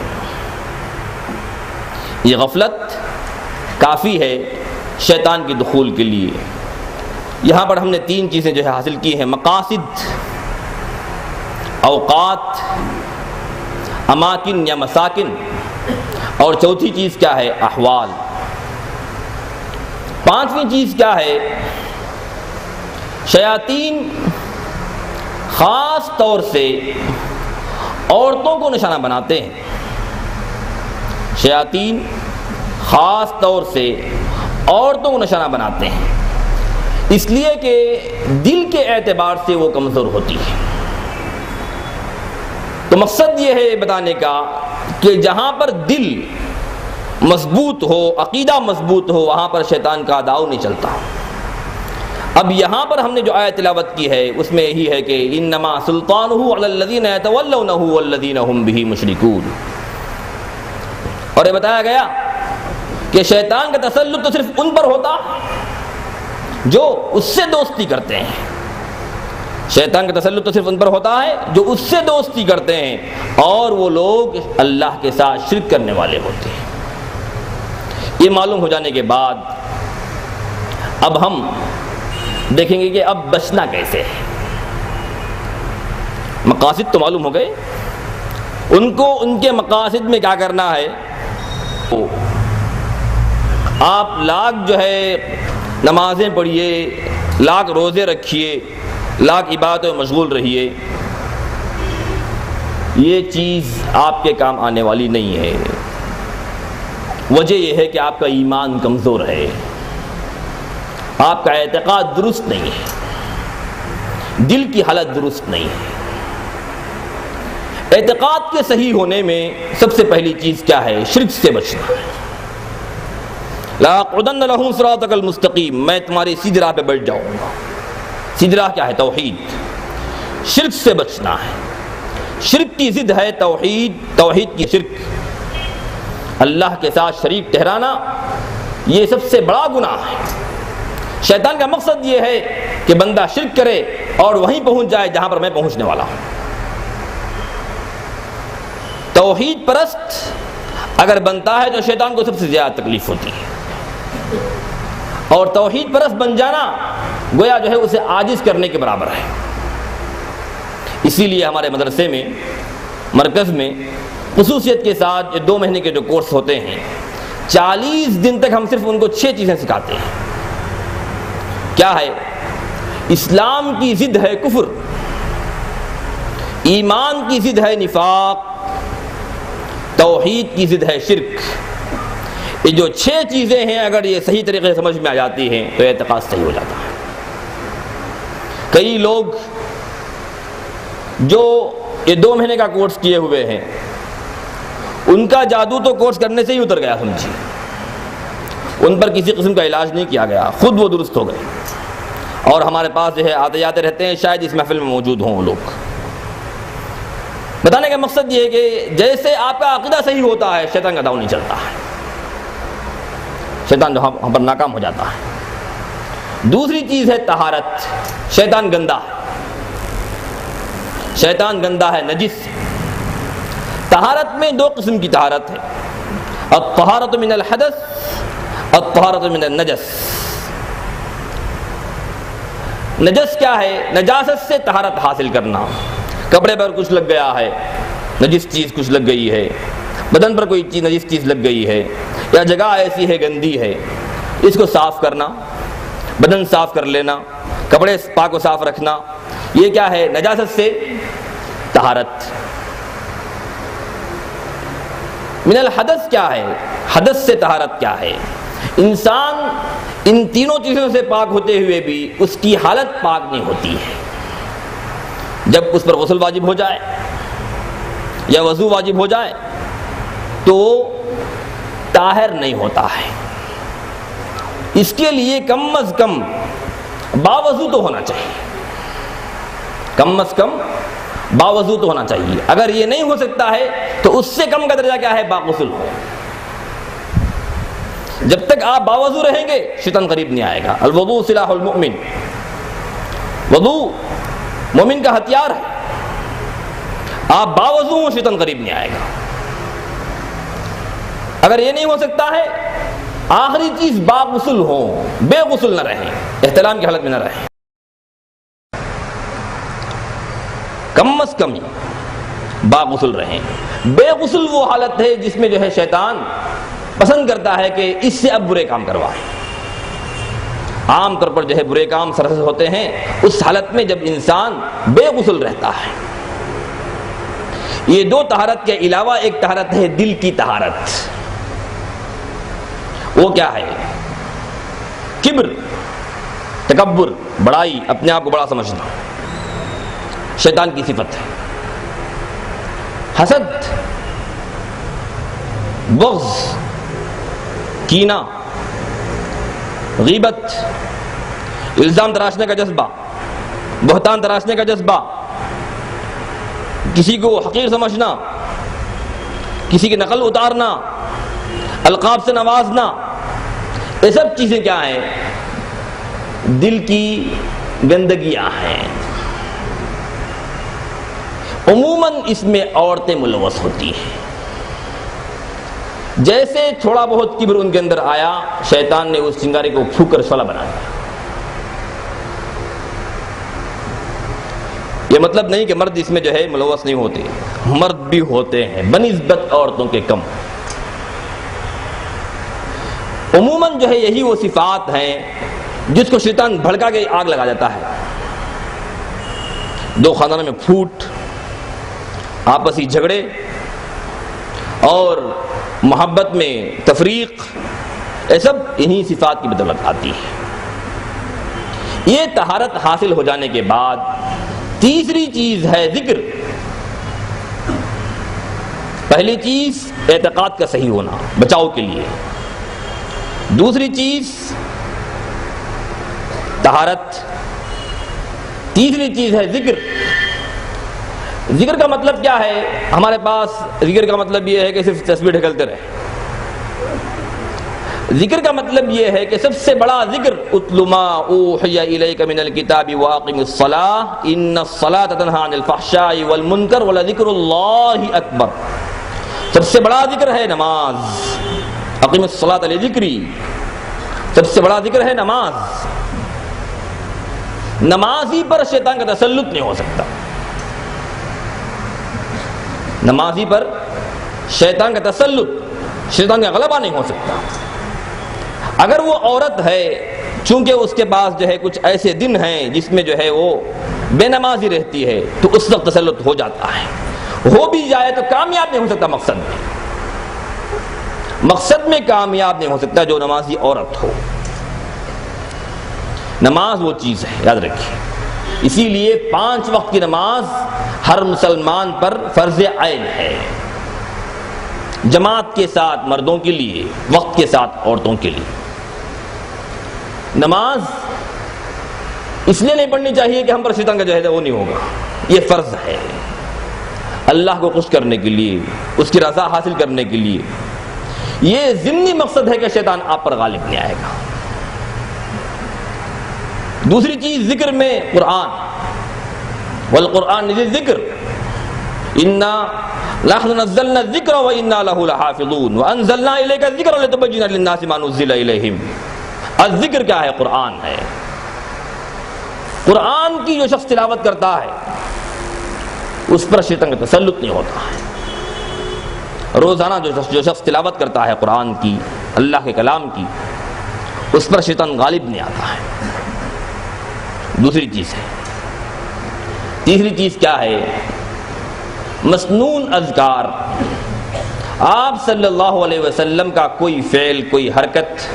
یہ غفلت کافی ہے شیطان کے دخول کے لیے۔ یہاں پر ہم نے 3 چیزیں جو ہے حاصل کی ہیں: مقاصد، اوقات، اماکن یا مساکن، اور چوتھی چیز کیا ہے؟ احوال۔ 5ویں چیز کیا ہے؟ شیاطین خاص طور سے عورتوں کو نشانہ بناتے ہیں۔ شیاطین خاص طور سے عورتوں کو نشانہ بناتے ہیں، اس لیے کہ دل کے اعتبار سے وہ کمزور ہوتی ہے۔ تو مقصد یہ ہے بتانے کا کہ جہاں پر دل مضبوط ہو، عقیدہ مضبوط ہو، وہاں پر شیطان کا داؤ نہیں چلتا۔ اب یہاں پر ہم نے جو آیت تلاوت کی ہے اس میں یہی ہے کہ انما سلطانہ علی الذین یتولونہ والذین هم بہ مشرکون، اور یہ بتایا گیا کہ شیطان کا تسلط تو صرف ان پر ہوتا جو اس سے دوستی کرتے ہیں، شیطان کا تسلط تو صرف ان پر ہوتا ہے جو اس سے دوستی کرتے ہیں، اور وہ لوگ اللہ کے ساتھ شرک کرنے والے ہوتے ہیں۔ یہ معلوم ہو جانے کے بعد اب ہم دیکھیں گے کہ اب بچنا کیسے ہے۔ مقاصد تو معلوم ہو گئے، ان کو ان کے مقاصد میں کیا کرنا ہے۔ آپ لاکھ جو ہے نمازیں پڑھیے، لاکھ روزے رکھیے، لاکھ عبادتوں میں مشغول رہیے، یہ چیز آپ کے کام آنے والی نہیں ہے۔ وجہ یہ ہے کہ آپ کا ایمان کمزور ہے، آپ کا اعتقاد درست نہیں ہے، دل کی حالت درست نہیں ہے۔ اعتقاد کے صحیح ہونے میں سب سے پہلی چیز کیا ہے؟ شرک سے بچنا ہے۔ لَأَقْعُدَنَّ لَهُمْ صِرَاطَكَ الْمُسْتَقِيمَ، میں تمہاری سیدھی راہ پہ بیٹھ جاؤں گا۔ سیدھی راہ کیا ہے؟ توحید، شرک سے بچنا ہے۔ شرک کی ضد ہے توحید، توحید کی شرک، اللہ کے ساتھ شریک ٹھہرانا یہ سب سے بڑا گناہ ہے۔ شیطان کا مقصد یہ ہے کہ بندہ شرک کرے اور وہیں پہنچ جائے جہاں پر میں پہنچنے والا ہوں۔ توحید پرست اگر بنتا ہے تو شیطان کو سب سے زیادہ تکلیف ہوتی ہے، اور توحید پرست بن جانا گویا جو ہے اسے عاجز کرنے کے برابر ہے۔ اسی لیے ہمارے مدرسے میں، مرکز میں خصوصیت کے ساتھ 2 مہینے کے جو کورس ہوتے ہیں، 40 دن تک ہم صرف ان کو 6 چیزیں سکھاتے ہیں۔ کیا ہے؟ اسلام کی ضد ہے کفر، ایمان کی ضد ہے نفاق، توحید کی ضد ہے شرک۔ یہ جو 6 چیزیں ہیں اگر یہ صحیح طریقے سے سمجھ میں آ جاتی ہیں تو اعتقاد صحیح ہو جاتا ہے۔ کئی لوگ جو یہ 2 مہینے کا کورس کیے ہوئے ہیں ان کا جادو تو کورس کرنے سے ہی اتر گیا، سمجھیے، ان پر کسی قسم کا علاج نہیں کیا گیا، خود وہ درست ہو گئے، اور ہمارے پاس جو ہے آتے جاتے رہتے ہیں، شاید اس محفل میں موجود ہوں وہ لوگ۔ بتانے کا مقصد یہ ہے کہ جیسے آپ کا عقیدہ صحیح ہوتا ہے شیطان کا داؤ نہیں چلتا ہے، شیطان جو ہم پر ناکام ہو جاتا ہے۔ دوسری چیز ہے طہارت، شیطان گندا ہے، شیطان گندا ہے، نجس۔ طہارت میں 2 قسم کی طہارت ہے، الطہارت من الحدث، الطہارت من النجس۔ نجس کیا ہے؟ نجاست سے طہارت حاصل کرنا، کپڑے پر کچھ لگ گیا ہے، نجس چیز کچھ لگ گئی ہے، بدن پر کوئی چیز نجس چیز لگ گئی ہے، یا جگہ ایسی ہے گندی ہے، اس کو صاف کرنا، بدن صاف کر لینا، کپڑے پاک و صاف رکھنا، یہ کیا ہے؟ نجاست سے طہارت۔ من الحدث کیا ہے؟ حدث سے طہارت کیا ہے؟ انسان ان تینوں چیزوں سے پاک ہوتے ہوئے بھی اس کی حالت پاک نہیں ہوتی ہے۔ جب اس پر غسل واجب ہو جائے یا وضو واجب ہو جائے تو طاہر نہیں ہوتا ہے۔ اس کے لیے کم از کم باوضو تو ہونا چاہیے، کم از کم باوضو تو ہونا چاہیے۔ اگر یہ نہیں ہو سکتا ہے تو اس سے کم کا درجہ کیا ہے؟ باغسل ہو۔ جب تک آپ باوضو رہیں گے شیطان قریب نہیں آئے گا۔ الوضوء سلاح المؤمن، وضو مومن کا ہتھیار ہے، آپ باوضو ہوں شیطان قریب نہیں آئے گا۔ اگر یہ نہیں ہو سکتا ہے، آخری چیز باغسل ہو، بے غسل نہ رہیں، احتلام کی حالت میں نہ رہیں، کم از کم باغسل رہیں۔ بے غسل وہ حالت ہے جس میں جو ہے شیطان پسند کرتا ہے کہ اس سے اب برے کام کروائیں۔ عام طور پر جو ہے برے کام سرزد ہوتے ہیں اس حالت میں جب انسان بے غسل رہتا ہے۔ یہ 2 طہارت کے علاوہ ایک طہارت ہے دل کی طہارت۔ وہ کیا ہے؟ کبر، تکبر، بڑائی، اپنے آپ کو بڑا سمجھنا، شیطان کی صفت ہے۔ حسد، بغض، کینہ، غیبت، الزام تراشنے کا جذبہ، بہتان تراشنے کا جذبہ، کسی کو حقیر سمجھنا، کسی کی نقل اتارنا، القاب سے نوازنا، یہ سب چیزیں کیا ہیں؟ دل کی گندگیاں ہیں۔ عموماً اس میں عورتیں ملوث ہوتی ہیں۔ جیسے تھوڑا بہت کبر ان کے اندر آیا، شیطان نے اس چنگاری کو پھونک کر شعلہ بنا دیا۔ یہ مطلب نہیں کہ مرد اس میں جو ہے ملوث نہیں ہوتے، مرد بھی ہوتے ہیں بنسبت عورتوں کے کم۔ عموماً جو ہے یہی وہ صفات ہیں جس کو شیطان بھڑکا کے آگ لگا دیتا ہے۔ دو خاندانوں میں پھوٹ، آپسی جھگڑے اور محبت میں تفریق، یہ سب انہی صفات کی بدولت آتی ہے۔ یہ طہارت حاصل ہو جانے کے بعد تیسری چیز ہے ذکر۔ پہلی چیز اعتقاد کا صحیح ہونا بچاؤ کے لیے، دوسری چیز طہارت، تیسری چیز ہے ذکر۔ ذکر کا مطلب کیا ہے؟ ہمارے پاس ذکر کا مطلب یہ ہے کہ صرف تسبیح ڈھکلتے رہے۔ ذکر کا مطلب یہ ہے کہ سب سے بڑا ذکر اتل ما اوحی الیک من الکتاب واقم الصلاۃ ان الصلاۃ تنہی عن الفحشاء والمنکر ولذکر اللہ اکبر۔ سب سے بڑا ذکر ہے نماز، اقم الصلاۃ لذکری، سب سے بڑا ذکر ہے نماز۔ نمازی پر شیطان کا تسلط نہیں ہو سکتا، نمازی پر شیطان کا تسلط، شیطان کا غلبہ نہیں ہو سکتا۔ اگر وہ عورت ہے، چونکہ اس کے پاس جو ہے کچھ ایسے دن ہیں جس میں جو ہے وہ بے نمازی رہتی ہے، تو اس وقت تسلط ہو جاتا ہے۔ ہو بھی جائے تو کامیاب نہیں ہو سکتا مقصد میں کامیاب نہیں ہو سکتا جو نمازی عورت ہو۔ نماز وہ چیز ہے، یاد رکھیے۔ اسی لیے 5 وقت کی نماز ہر مسلمان پر فرض عین ہے، جماعت کے ساتھ مردوں کے لیے، وقت کے ساتھ عورتوں کے لیے۔ نماز اس لیے نہیں پڑھنی چاہیے کہ ہم پر شیطان کا جو ہے وہ نہیں ہوگا، یہ فرض ہے اللہ کو خوش کرنے کے لیے، اس کی رضا حاصل کرنے کے لیے۔ یہ ضمنی مقصد ہے کہ شیطان آپ پر غالب نہیں آئے گا۔ دوسری چیز ذکر میں قرآن، والقرآن ذکر انا نحن نزلنا الذکر وانا له لحافظون وانزلنا الیک الذکر لتبین للناس ما نزل الیہم۔ الذکر کیا ہے؟ قرآن ہے۔ قرآن کی جو شخص تلاوت کرتا ہے اس پر شیطان کا تسلط نہیں ہوتا ہے۔ روزانہ جو شخص تلاوت کرتا ہے قرآن کی، اللہ کے کلام کی، اس پر شیطان غالب نہیں آتا ہے۔ دوسری چیز ہے۔ تیسری چیز کیا ہے؟ مسنون اذکار۔ آپ صلی اللہ علیہ وسلم کا کوئی فعل، کوئی حرکت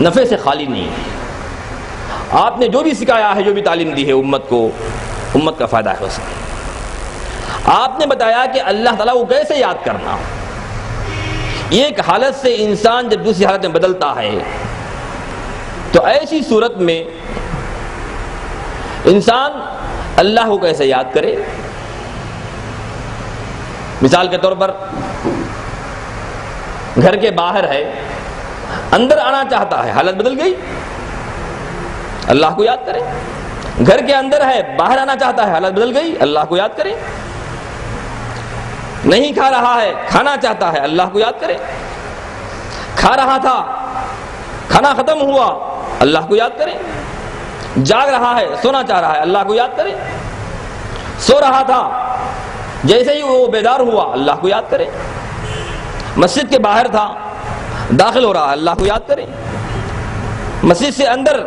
نفع سے خالی نہیں ہے۔ آپ نے جو بھی سکھایا ہے، جو بھی تعلیم دی ہے امت کو، امت کا فائدہ ہے اس میں۔ آپ نے بتایا کہ اللہ تعالیٰ کو کیسے یاد کرنا۔ ایک حالت سے انسان جب دوسری حالت میں بدلتا ہے تو ایسی صورت میں انسان اللہ کو کیسے یاد کرے۔ مثال کے طور پر گھر کے باہر ہے، اندر آنا چاہتا ہے، حالت بدل گئی، اللہ کو یاد کرے۔ گھر کے اندر ہے، باہر آنا چاہتا ہے، حالت بدل گئی، اللہ کو یاد کرے۔ نہیں کھا رہا ہے، کھانا چاہتا ہے، اللہ کو یاد کرے۔ کھا رہا تھا، کھانا ختم ہوا، اللہ کو یاد کرے۔ جاگ رہا ہے، سونا چاہ رہا ہے، اللہ کو یاد کرے۔ سو رہا تھا، جیسے ہی وہ بیدار ہوا، اللہ کو یاد کرے۔ مسجد کے باہر تھا، داخل ہو رہا ہے، اللہ کو یاد کرے۔ مسجد سے اندر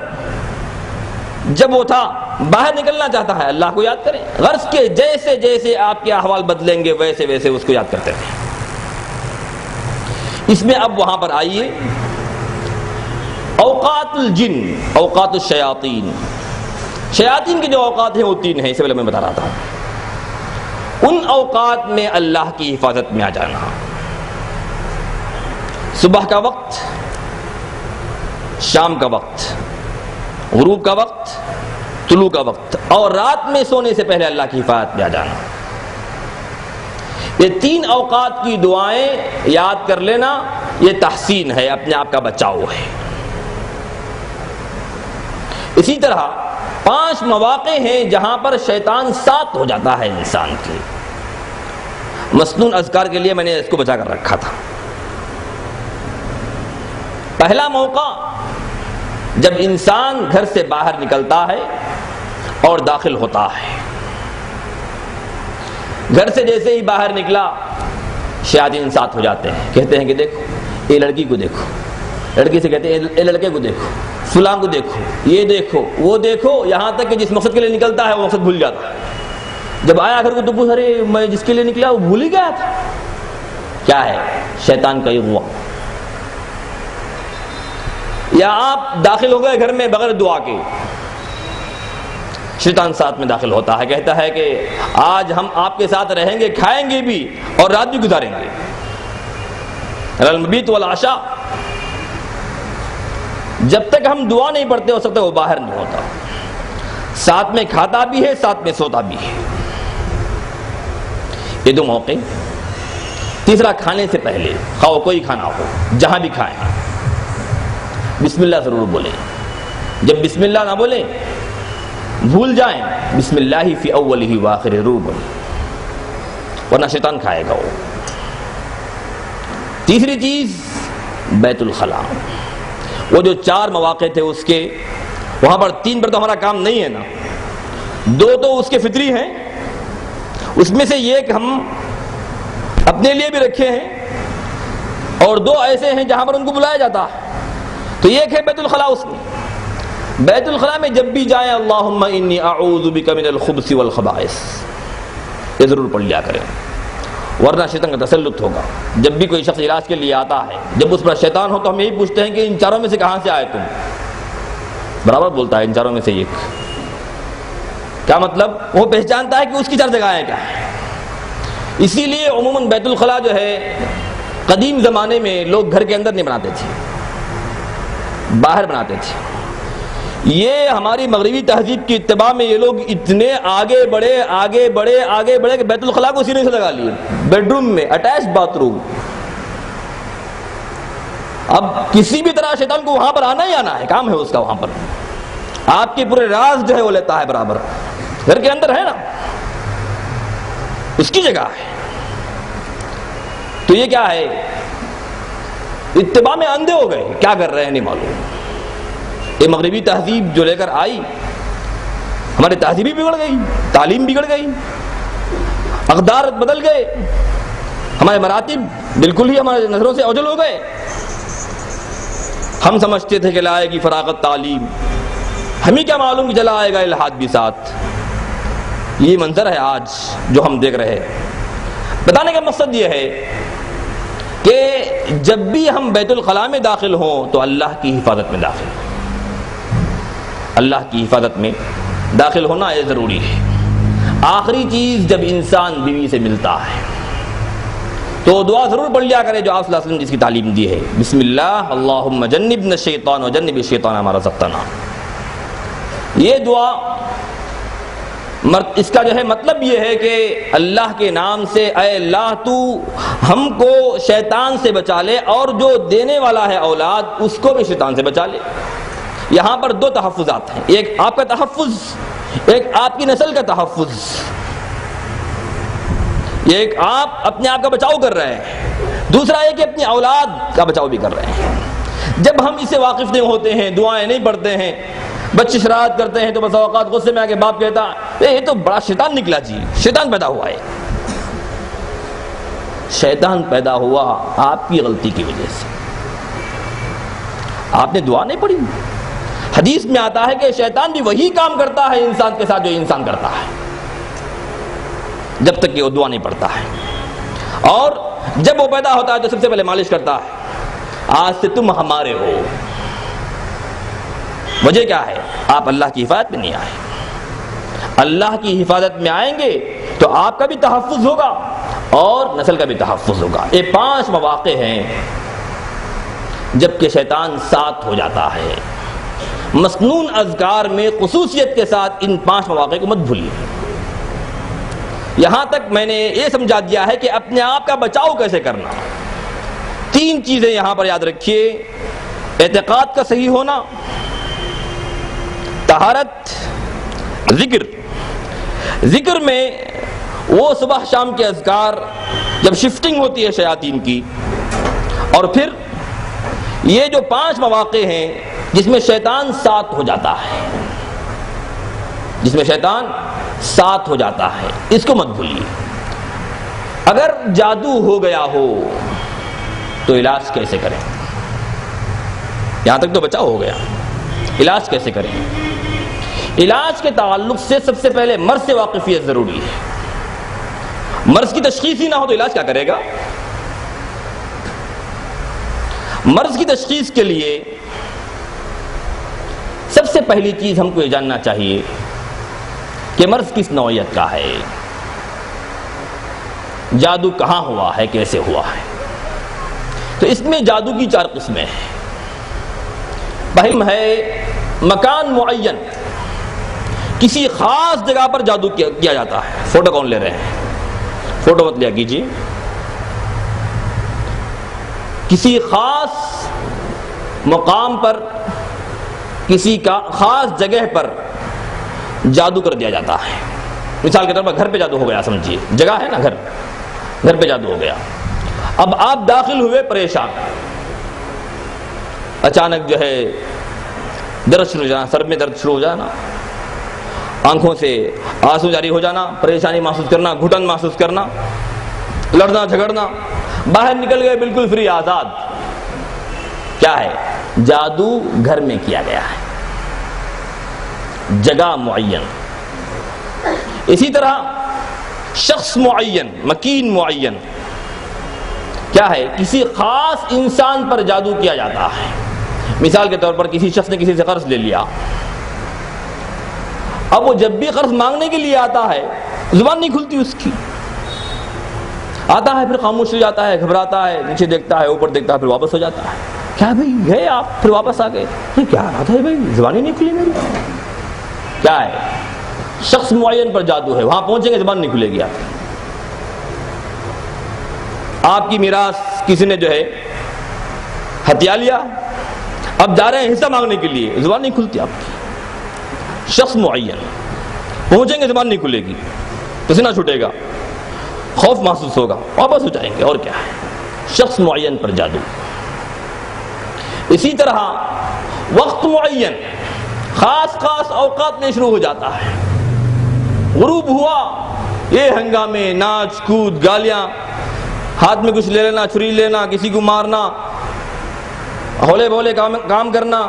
جب وہ تھا، باہر نکلنا چاہتا ہے، اللہ کو یاد کرے۔ غرض کے جیسے جیسے آپ کے احوال بدلیں گے ویسے ویسے اس کو یاد کرتے رہیں۔ اس میں اب وہاں پر آئیے اوقات الجن، اوقات الشیاطین۔ شیاطین کے جو اوقات ہیں وہ 3 ہیں، اس سے پہلے میں بتا رہا تھا۔ ان اوقات میں اللہ کی حفاظت میں آ جانا۔ صبح کا وقت، شام کا وقت، غروب کا وقت، طلوع کا وقت، اور رات میں سونے سے پہلے اللہ کی حفاظت میں آ جانا۔ یہ 3 اوقات کی دعائیں یاد کر لینا، یہ تحسین ہے، اپنے آپ کا بچاؤ ہے۔ اسی طرح 5 مواقع ہیں جہاں پر شیطان ساتھ ہو جاتا ہے انسان کے۔ مسنون اذکار کے لیے میں نے اس کو بچا کر رکھا تھا۔ پہلا موقع جب انسان گھر سے باہر نکلتا ہے اور داخل ہوتا ہے۔ گھر سے جیسے ہی باہر نکلا شیاطین ساتھ ہو جاتے ہیں، کہتے ہیں کہ دیکھو یہ لڑکی کو دیکھو، لڑکی سے کہتے ہیں اے لڑکے کو دیکھو، فلاں کو دیکھو، یہ دیکھو، وہ دیکھو، یہاں تک کہ جس مقصد کے لیے نکلتا ہے وہ مقصد بھول جاتا ہے۔ جب آیا گھر کو تو پوچھ ارے میں جس کے لیے نکلا وہ بھول ہی گیا تھا۔ کیا ہے؟ شیطان کا اغوا۔ یا آپ داخل ہو گئے گھر میں بغیر دعا کے، شیطان ساتھ میں داخل ہوتا ہے، کہتا ہے کہ آج ہم آپ کے ساتھ رہیں گے، کھائیں گے بھی اور رات بھی گزاریں گے، المبیت والعشاء۔ جب تک ہم دعا نہیں پڑھتے ہو سکتا وہ باہر نہیں ہوتا، ساتھ میں کھاتا بھی ہے، ساتھ میں سوتا بھی ہے۔ یہ 2 موقع۔ تیسرا کھانے سے پہلے، خواہ کوئی کھانا ہو، جہاں بھی کھائیں بسم اللہ ضرور بولیں۔ جب بسم اللہ نہ بولیں، بھول جائیں، بسم اللہ فی اولہ وآخرہ ضرور بولیں، ورنہ شیطان کھائے گا وہ۔ تیسری چیز بیت الخلاء۔ وہ جو 4 مواقع تھے اس کے، وہاں پر 3 پر تو ہمارا کام نہیں ہے نا، 2 تو اس کے فطری ہیں، اس میں سے ایک ہم اپنے لیے بھی رکھے ہیں اور 2 ایسے ہیں جہاں پر ان کو بلایا جاتا ہے۔ تو ایک ہے بیت الخلاء، اس میں بیت الخلاء میں جب بھی جائیں اللہم انی اعوذ بک من الخبث والخبائث، یہ ضرور پڑھ لیا کریں، ورنہ شیطان کا تسلط ہوگا۔ جب بھی کوئی شخص علاج کے لیے آتا ہے، جب اس پر شیطان ہو تو ہم یہی پوچھتے ہیں کہ ان 4 میں سے کہاں سے آئے تم؟ برابر بولتا ہے ان 4 میں سے ایک۔ کیا مطلب؟ وہ پہچانتا ہے کہ اس کی 4 جگہیں کیا ہے۔ اسی لیے عموماً بیت الخلاء جو ہے قدیم زمانے میں لوگ گھر کے اندر نہیں بناتے تھے، باہر بناتے تھے۔ یہ ہماری مغربی تہذیب کی اتباع میں یہ لوگ اتنے آگے بڑھے کہ بیت الخلاء کو سینے سے لگا لیے، بیڈ روم میں اٹیچ باتھ روم۔ اب کسی بھی طرح شیطان کو وہاں پر آنا ہی آنا ہے، کام ہے اس کا وہاں پر، آپ کے پورے راز جو ہے وہ لیتا ہے برابر۔ گھر کے اندر ہے نا، اس کی جگہ ہے۔ تو یہ کیا ہے؟ اتباع میں اندھے ہو گئے، کیا کر رہے ہیں نہیں معلوم۔ یہ مغربی تہذیب جو لے کر آئی، ہماری تہذیب بھی بگڑ گئی، تعلیم بگڑ گئی، اقدار بدل گئے، ہمارے مراتب بالکل ہی ہمارے نظروں سے اوجھل ہو گئے۔ ہم سمجھتے تھے کہ لائے گی فراغت تعلیم، ہمیں کیا معلوم کہ چلا آئے گا الحاد بھی ساتھ۔ یہ منظر ہے آج جو ہم دیکھ رہے ہیں۔ بتانے کا مقصد یہ ہے کہ جب بھی ہم بیت الخلاء میں داخل ہوں تو اللہ کی حفاظت میں داخل ہوں، اللہ کی حفاظت میں داخل ہونا یہ ضروری ہے۔ آخری چیز، جب انسان بیوی سے ملتا ہے تو دعا ضرور پڑھ لیا کرے جو آپ صلی اللہ علیہ وسلم جس کی تعلیم دی ہے، بسم اللہ اللہم جنبنا الشیطان وجنب الشیطان ما رزقتنا۔ یہ دعا اس کا جو ہے مطلب یہ ہے کہ اللہ کے نام سے اے اللہ تو ہم کو شیطان سے بچا لے، اور جو دینے والا ہے اولاد اس کو بھی شیطان سے بچا لے۔ یہاں پر 2 تحفظات ہیں، ایک آپ کا تحفظ، ایک آپ کی نسل کا تحفظ۔ ایک آپ اپنے آپ کا بچاؤ کر رہے ہیں، دوسرا ہے کہ اپنی اولاد کا بچاؤ بھی کر رہے ہیں۔ جب ہم اس سے واقف نہیں ہوتے ہیں، دعائیں نہیں پڑھتے ہیں، بچے شرارت کرتے ہیں تو بس اوقات غصے میں آ کے باپ کہتا یہ تو بڑا شیطان نکلا جی، شیطان پیدا ہوا ہے۔ شیطان پیدا ہوا آپ کی غلطی کی وجہ سے، آپ نے دعا نہیں پڑھی۔ حدیث میں آتا ہے کہ شیطان بھی وہی کام کرتا ہے انسان کے ساتھ جو انسان کرتا ہے، جب تک کہ وہ دعا نہیں پڑھتا ہے۔ اور جب وہ پیدا ہوتا ہے تو سب سے پہلے مالش کرتا ہے، آج سے تم ہمارے ہو۔ وجہ کیا ہے؟ آپ اللہ کی حفاظت میں نہیں آئے۔ اللہ کی حفاظت میں آئیں گے تو آپ کا بھی تحفظ ہوگا اور نسل کا بھی تحفظ ہوگا۔ یہ 5 مواقع ہیں جب کہ شیطان ساتھ ہو جاتا ہے۔ مسنون اذکار میں خصوصیت کے ساتھ ان 5 مواقع کو مت بھولیے۔ یہاں تک میں نے یہ سمجھا دیا ہے کہ اپنے آپ کا بچاؤ کیسے کرنا۔ 3 چیزیں یہاں پر یاد رکھیے: اعتقاد کا صحیح ہونا، طہارت، ذکر۔ ذکر میں وہ صبح شام کے اذکار جب شفٹنگ ہوتی ہے شیاطین کی، اور پھر یہ جو 5 مواقع ہیں جس میں شیطان ساتھ ہو جاتا ہے، جس میں شیطان ساتھ ہو جاتا ہے، اس کو مت بھولیے۔ اگر جادو ہو گیا ہو تو علاج کیسے کریں؟ یہاں تک تو بچاؤ ہو گیا، علاج کیسے کریں؟ علاج کے تعلق سے سب سے پہلے مرض سے واقفیت ضروری ہے۔ مرض کی تشخیص ہی نہ ہو تو علاج کیا کرے گا؟ مرض کی تشخیص کے لیے سب سے پہلی چیز ہم کو یہ جاننا چاہیے کہ مرض کس نوعیت کا ہے، جادو کہاں ہوا ہے، کیسے ہوا ہے۔ تو اس میں جادو کی 4 قسمیں ہیں۔ پہلی ہے مکان معین، کسی خاص جگہ پر جادو کیا جاتا ہے۔ فوٹو کون لے رہے ہیں؟ فوٹو مت لیا کیجیے۔ کسی خاص مقام پر، کسی کا خاص جگہ پر جادو کر دیا جاتا ہے۔ مثال کے طور پر گھر پہ جادو ہو گیا، سمجھیے جگہ ہے نا، گھر پہ جادو ہو گیا۔ اب آپ داخل ہوئے پریشان، اچانک جو ہے درد شروع ہو جانا، سر میں درد شروع ہو جانا، آنکھوں سے آنسو جاری ہو جانا، پریشانی محسوس کرنا، گھٹن محسوس کرنا، لڑنا جھگڑنا، باہر نکل گئے بالکل فری، آزاد۔ کیا ہے؟ جادو گھر میں کیا گیا ہے، جگہ معین۔ اسی طرح شخص معین، مکین معین، کیا ہے؟ کسی خاص انسان پر جادو کیا جاتا ہے۔ مثال کے طور پر کسی شخص نے کسی سے قرض لے لیا، اب وہ جب بھی قرض مانگنے کے لیے آتا ہے زبان نہیں کھلتی اس کی، آتا ہے پھر خاموش ہو جاتا ہے، گھبراتا ہے، نیچے دیکھتا ہے، اوپر دیکھتا ہے، پھر واپس ہو جاتا ہے۔ کیا بھائی گئے آپ، پھر واپس آ گئے، کیا رہا تھا بھائی، زبان ہی نہیں کھلی میری۔ کیا ہے؟ شخص معین پر جادو ہے، وہاں پہنچیں گے زبان نہیں کھلے گی آپ کی۔ آپ کی میراث کسی نے جو ہے ہتھیا لیا، اب جا رہے ہیں حصہ مانگنے کے لیے، زبان نہیں کھلتی آپ کی۔ شخص معین، پہنچیں گے زبان نہیں کھلے گی، پسینہ چھوٹے گا، خوف محسوس ہوگا، واپس ہو جائیں گے، اور کیا ہے؟ شخص معین پر جادو۔ اسی طرح وقت معین، خاص اوقات میں شروع ہو جاتا ہے۔ غروب ہوا، یہ ہنگامے، ناچ کود، گالیاں، ہاتھ میں کچھ لے لینا، چھری لینا، کسی کو مارنا، ہولے بولے کام کرنا،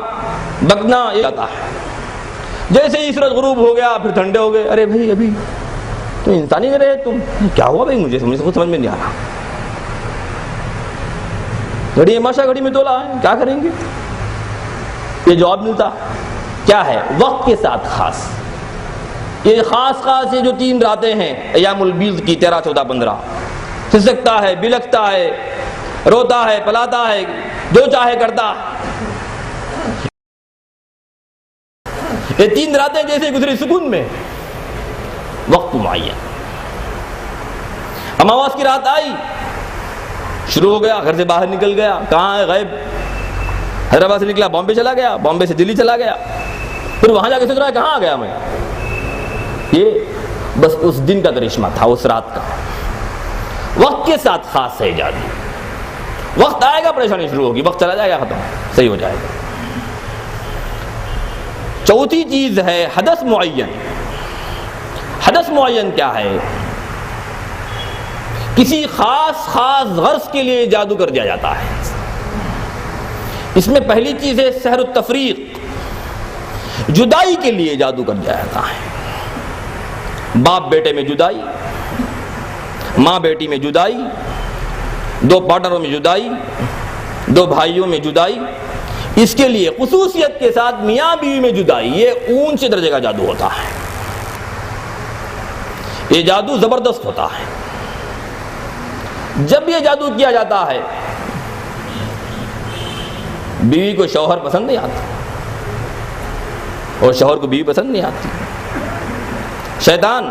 بکنا، یہ آتا ہے۔ جیسے ہی سورج غروب ہو گیا پھر ٹھنڈے ہو گئے، ارے بھائی ابھی تم انسان ہی نہیں رہے، تم کیا ہوا بھائی؟ مجھے سمجھ میں نہیں آ رہا۔ گھڑی ماشا گھڑی میں تولا ہے، کیا کریں گے؟ یہ جواب ملتا کیا ہے؟ وقت کے ساتھ خاص۔ یہ خاص یہ جو 3 راتیں ہیں ایام البیض کی، 13، 14، 15، سسکتا ہے، بلکتا ہے، روتا ہے، پلاتا ہے، جو چاہے کرتا ہے۔ یہ 3 راتیں جیسے گزری سکون میں، وقت معین۔ اماواس کی رات آئی، شروع ہو گیا، گھر سے باہر نکل گیا، کہاں ہے؟ غائب۔ حیدرآباد سے نکلا، بامبے چلا گیا، بامبے سے دلی چلا گیا، پھر وہاں جا کے سوچ رہا ہے کہاں آ گیا میں۔ یہ بس اس دن کا کرشمہ تھا، اس رات کا۔ وقت کے ساتھ خاص ہے جادو۔ وقت آئے گا پریشانی شروع ہوگی، وقت چلا جائے گا ختم، صحیح ہو جائے گا۔ چوتھی چیز ہے حدث معین۔ حدث معین کیا ہے؟ کسی خاص غرض کے لیے جادو کر دیا جاتا ہے۔ اس میں پہلی چیز ہے سحر التفریق، جدائی کے لیے جادو کر دیا جاتا ہے۔ باپ بیٹے میں جدائی، ماں بیٹی میں جدائی، 2 پارٹنروں میں جدائی، 2 بھائیوں میں جدائی، اس کے لیے خصوصیت کے ساتھ میاں بیوی میں جدائی، یہ اونچے درجے کا جادو ہوتا ہے۔ یہ جادو زبردست ہوتا ہے۔ جب یہ جادو کیا جاتا ہے بیوی کو شوہر پسند نہیں آتا، اور شوہر کو بیوی پسند نہیں آتی. شیطان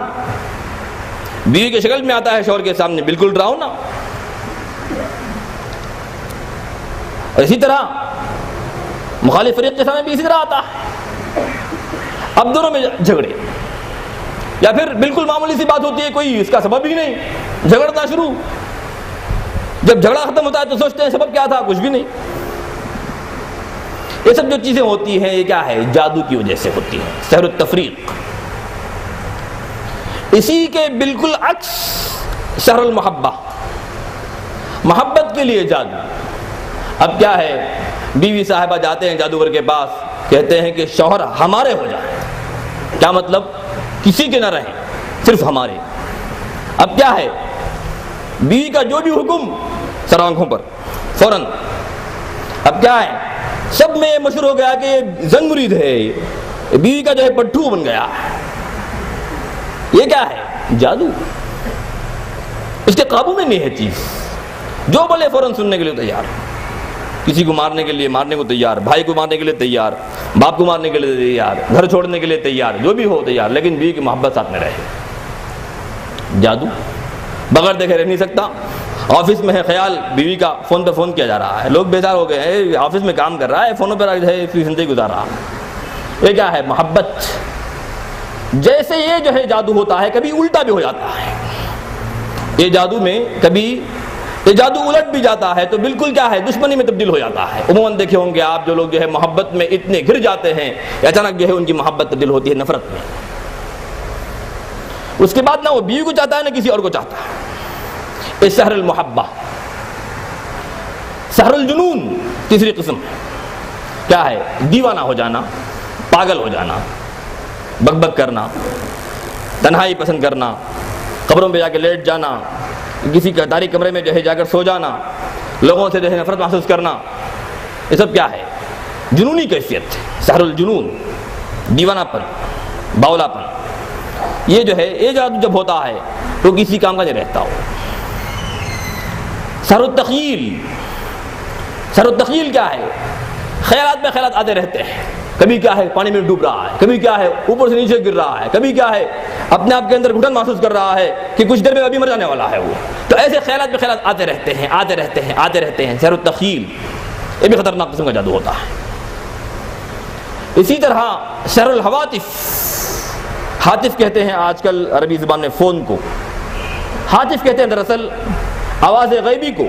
بیوی کی شکل میں آتا ہے شوہر کے سامنے، بالکل ڈراؤنا. اور اسی طرح مخالف فریق کے سامنے بھی اسی طرح آتا ہے. اب دونوں میں جھگڑے، یا پھر بالکل معمولی سی بات ہوتی ہے، کوئی اس کا سبب ہی نہیں، جھگڑنا شروع. جب جھگڑا ختم ہوتا ہے تو سوچتے ہیں سبب کیا تھا، کچھ بھی نہیں. یہ سب جو چیزیں ہوتی ہیں یہ کیا ہے؟ جادو کی وجہ سے ہوتی ہیں، سحر التفریق. اسی کے بالکل عکس سحر المحبہ، محبت کے لیے جادو. اب کیا ہے، بیوی صاحبہ جاتے ہیں جادوگر کے پاس، کہتے ہیں کہ شوہر ہمارے ہو جائیں. کیا مطلب؟ کسی کے نہ رہیں، صرف ہمارے. اب کیا ہے، بیوی کا جو بھی حکم سر آنکھوں پر فوراً. اب کیا ہے، سب میں مشہور ہو گیا کہ یہ زن مرید ہے، بیوی کا جو ہے پٹھو بن گیا. یہ کیا ہے؟ جادو. اس کے قابو میں نہیں ہے چیز. جو بولے فوراً سننے کے لیے تیار، کسی کو مارنے کے لیے مارنے کو تیار، بھائی کو مارنے کے لیے تیار، باپ کو مارنے کے لیے تیار، گھر چھوڑنے کے لیے تیار، جو بھی ہو تیار، لیکن بیوی کی محبت ساتھ میں رہے. جادو. بغیر دیکھے رہ نہیں سکتا. آفس میں ہے خیال بیوی کا، فون پہ فون کیا جا رہا ہے، لوگ بیزار ہو گئے ہیں، آفس میں کام کر رہا ہے، فونوں پہ ہے اس کی زندگی گزار رہا ہے. یہ کیا ہے؟ محبت. جیسے یہ جو ہے جادو ہوتا ہے، کبھی الٹا بھی ہو جاتا ہے. یہ جادو میں کبھی یہ جادو الٹ بھی جاتا ہے تو بالکل کیا ہے، دشمنی میں تبدیل ہو جاتا ہے. عموماً دیکھے ہوں گے آپ، جو لوگ جو ہے محبت میں اتنے گر جاتے ہیں، اچانک جو ہے ان کی محبت تبدیل ہوتی ہے نفرت میں. اس کے بعد نہ وہ بیوی کو چاہتا ہے نہ کسی اور کو چاہتا ہے. یہ سحر المحبہ. سحر الجنون تیسری قسم کیا ہے؟ دیوانہ ہو جانا، پاگل ہو جانا، بک بک کرنا، تنہائی پسند کرنا، قبروں پہ جا کے لیٹ جانا، کسی تاریک کمرے میں جو ہے جا کر سو جانا، لوگوں سے جو ہے نفرت محسوس کرنا. یہ سب کیا ہے؟ جنونی کیفیت. سحر الجنون، دیوانہ پن، باولا پن. یہ جو ہے یہ جادو جب ہوتا ہے تو کسی کام کا نہیں رہتا ہو. سحر التخیل. سحر التخیل کیا ہے؟ خیالات میں خیالات آتے رہتے ہیں. کبھی کیا ہے پانی میں ڈوب رہا ہے، کبھی کیا ہے اوپر سے نیچے گر رہا ہے، کبھی کیا ہے اپنے آپ کے اندر گھٹن محسوس کر رہا ہے کہ کچھ دیر میں ابھی مر جانے والا ہے وہ. تو ایسے خیالات میں خیالات آتے رہتے ہیں، آتے رہتے ہیں، آتے رہتے ہیں. سحر التخیل یہ بھی خطرناک قسم کا جادو ہوتا ہے. اسی طرح سحر الہواتف. ہاتف کہتے ہیں آج کل عربی زبان میں فون کو. ہاتف کہتے ہیں دراصل آواز غیبی کو،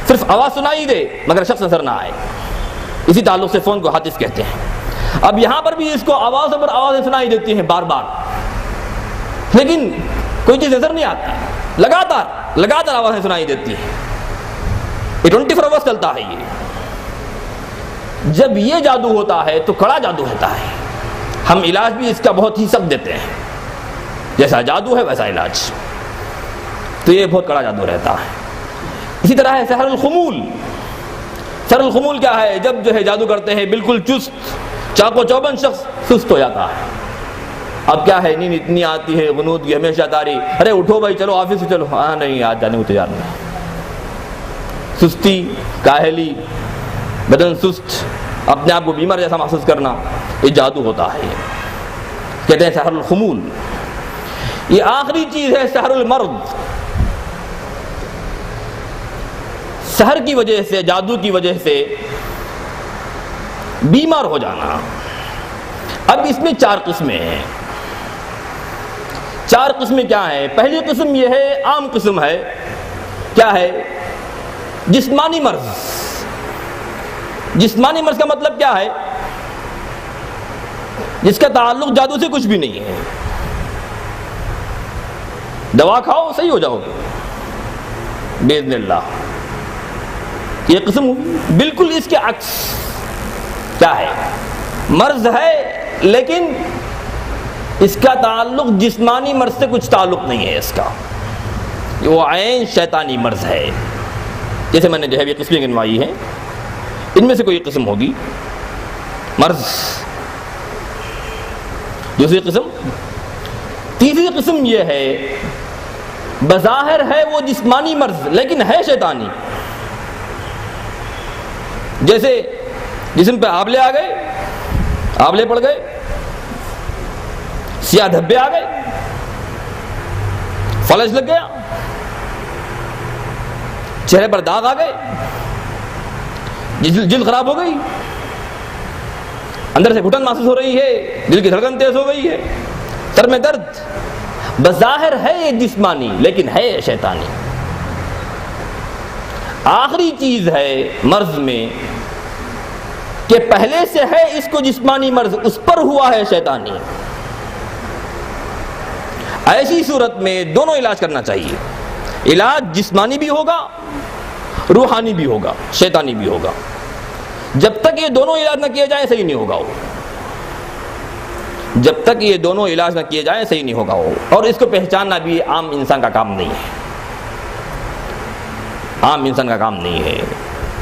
صرف آواز سنائی دے مگر شخص نظر نہ آئے. اسی تعلق سے فون کو ہاتف کہتے ہیں. اب یہاں پر بھی اس کو آوازوں پر آوازیں سنائی دیتی ہیں بار بار، لیکن کوئی چیز نظر نہیں آتی. لگاتار آوازیں سنائی دیتی ہیں. یہ 24 آورس چلتا ہے. یہ جب یہ جادو ہوتا ہے تو کڑا جادو ہوتا ہے. ہم علاج بھی اس کا بہت ہی سخت دیتے ہیں. جیسا جادو ہے ویسا علاج. تو یہ بہت کڑا جادو رہتا ہے. اسی طرح ہے سحر الخمول. سحر الخمول کیا ہے؟ جب جو ہے جادو کرتے ہیں بالکل چست، چاق و چوبند شخص سست ہو جاتا ہے. اب کیا ہے، نیند اتنی آتی ہے، غنودگی ہمیشہ تاری، ارے اٹھو بھائی چلو آفس سے چلو، ہاں نہیں آج جانے کو تیار نہیں. سستی، کاہلی، بدن سست، اپنے آپ کو بیمار جیسا محسوس کرنا، یہ جادو ہوتا ہے. کہتے ہیں سحر الخمول. یہ آخری چیز ہے سحر المرض. سحر کی وجہ سے، جادو کی وجہ سے بیمار ہو جانا. اب اس میں 4 قسمیں ہیں. 4 قسمیں کیا ہیں؟ پہلی قسم یہ ہے، عام قسم ہے. کیا ہے؟ جسمانی مرض. جسمانی مرض کا مطلب کیا ہے؟ جس کا تعلق جادو سے کچھ بھی نہیں ہے. دوا کھاؤ صحیح ہو جاؤ گے باذن اللہ. یہ قسم بالکل اس کے عکس. کیا ہے؟ مرض ہے لیکن اس کا تعلق جسمانی مرض سے کچھ تعلق نہیں ہے. اس کا وہ عین شیطانی مرض ہے. جیسے میں نے جو ہے یہ قسمیں گنوائی ہیں، ان میں سے کوئی قسم ہوگی مرض. دوسری قسم. تیسری قسم یہ ہے، بظاہر ہے وہ جسمانی مرض لیکن ہے شیطانی. جیسے جسم پہ آبلے آ گئے، آبلے پڑ گئے، سیاہ دھبے آ گئے، فلج لگ گیا، چہرے پر داغ آ گئے، جلد خراب ہو گئی، اندر سے گھٹن محسوس ہو رہی ہے، دل کی دھڑکن تیز ہو گئی ہے، سر میں درد، بظاہر ہے یہ جسمانی لیکن ہے شیطانی۔ آخری چیز ہے مرض میں کہ پہلے سے ہے اس کو جسمانی مرض، اس پر ہوا ہے شیطانی۔ ایسی صورت میں دونوں علاج کرنا چاہیے، علاج جسمانی بھی ہوگا، روحانی بھی ہوگا، شیطانی بھی ہوگا۔ جب تک یہ دونوں علاج نہ کیے جائیں صحیح نہیں ہوگا وہ، جب تک یہ دونوں علاج نہ کیے جائیں صحیح نہیں ہوگا وہ، اور اس کو پہچاننا بھی عام انسان کا کام نہیں ہے، عام انسان کا کام نہیں ہے۔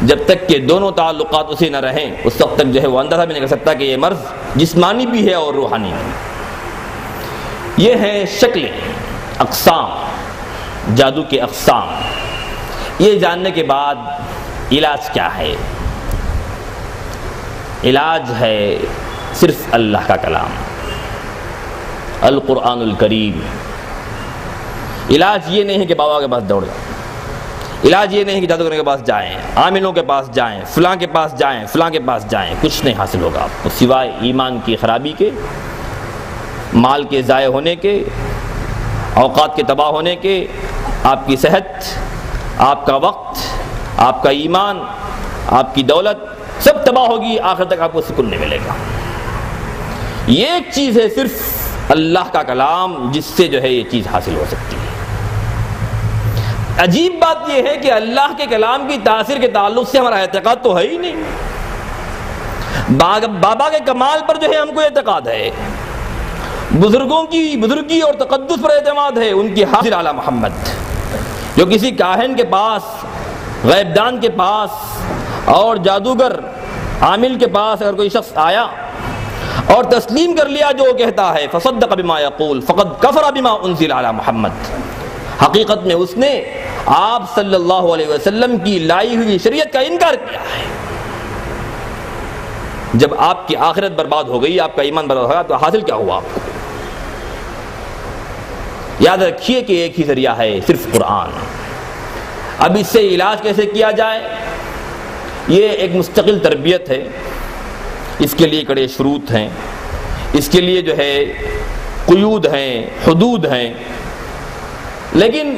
جب تک کہ دونوں تعلقات اسے نہ رہیں اس وقت تک جو ہے وہ اندازہ بھی نہیں کر سکتا کہ یہ مرض جسمانی بھی ہے اور روحانی بھی۔ یہ ہیں شکلیں، اقسام، جادو کے اقسام۔ یہ جاننے کے بعد علاج کیا ہے؟ علاج ہے صرف اللہ کا کلام، القرآن الکریم۔ علاج یہ نہیں ہے کہ بابا کے پاس دوڑ جائیں، علاج یہ نہیں کہ جادوگر کے پاس جائیں، عاملوں کے پاس جائیں، فلاں کے پاس جائیں، فلاں کے پاس جائیں، کچھ نہیں حاصل ہوگا آپ کو سوائے ایمان کی خرابی کے، مال کے ضائع ہونے کے، اوقات کے تباہ ہونے کے، آپ کی صحت، آپ کا وقت، آپ کا ایمان، آپ کی دولت سب تباہ ہوگی، آخر تک آپ کو سکون نہیں ملے گا۔ یہ ایک چیز ہے صرف اللہ کا کلام جس سے جو ہے یہ چیز حاصل ہو سکتی ہے۔ عجیب بات یہ ہے کہ اللہ کے کلام کی تاثیر کے تعلق سے ہمارا اعتقاد تو ہے ہی نہیں۔ بابا کے کمال پر جو ہے ہم کو اعتقاد ہے، بزرگوں کی بزرگی اور تقدس پر اعتماد ہے، ان کی حاضر اعلی محمد۔ جو کسی کاہن کے پاس، غیب دان کے پاس اور جادوگر عامل کے پاس اگر کوئی شخص آیا اور تسلیم کر لیا جو وہ کہتا ہے، فصدق بما یقول فقد کفر بما انزل علی محمد، حقیقت میں اس نے آپ صلی اللہ علیہ وسلم کی لائی ہوئی شریعت کا انکار کیا ہے۔ جب آپ کی آخرت برباد ہو گئی، آپ کا ایمان برباد ہو گیا، تو حاصل کیا ہوا آپ کو؟ یاد رکھیے کہ ایک ہی ذریعہ ہے، صرف قرآن۔ اب اس سے علاج کیسے کیا جائے؟ یہ ایک مستقل تربیت ہے، اس کے لیے کڑے شروط ہیں، اس کے لیے جو ہے قیود ہیں، حدود ہیں، لیکن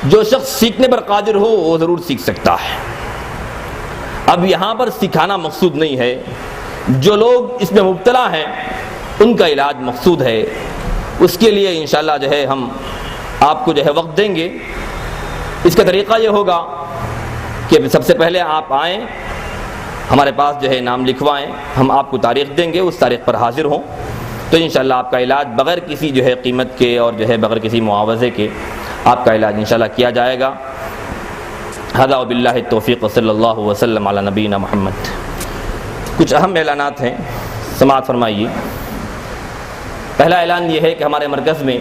جو شخص سیکھنے پر قادر ہو وہ ضرور سیکھ سکتا ہے۔ اب یہاں پر سکھانا مقصود نہیں ہے، جو لوگ اس میں مبتلا ہیں ان کا علاج مقصود ہے۔ اس کے لیے انشاءاللہ جو ہے ہم آپ کو جو ہے وقت دیں گے۔ اس کا طریقہ یہ ہوگا کہ سب سے پہلے آپ آئیں، ہمارے پاس جو ہے نام لکھوائیں، ہم آپ کو تاریخ دیں گے، اس تاریخ پر حاضر ہوں تو انشاءاللہ آپ کا علاج بغیر کسی جو ہے قیمت کے اور جو ہے بغیر کسی معاوضے کے آپ کا علاج انشاءاللہ کیا جائے گا۔ ھذا وباللہ التوفیق صلی اللہ وسلم علی نبینا محمد۔ کچھ اہم اعلانات ہیں، سماعت فرمائیے۔ پہلا اعلان یہ ہے کہ ہمارے مرکز میں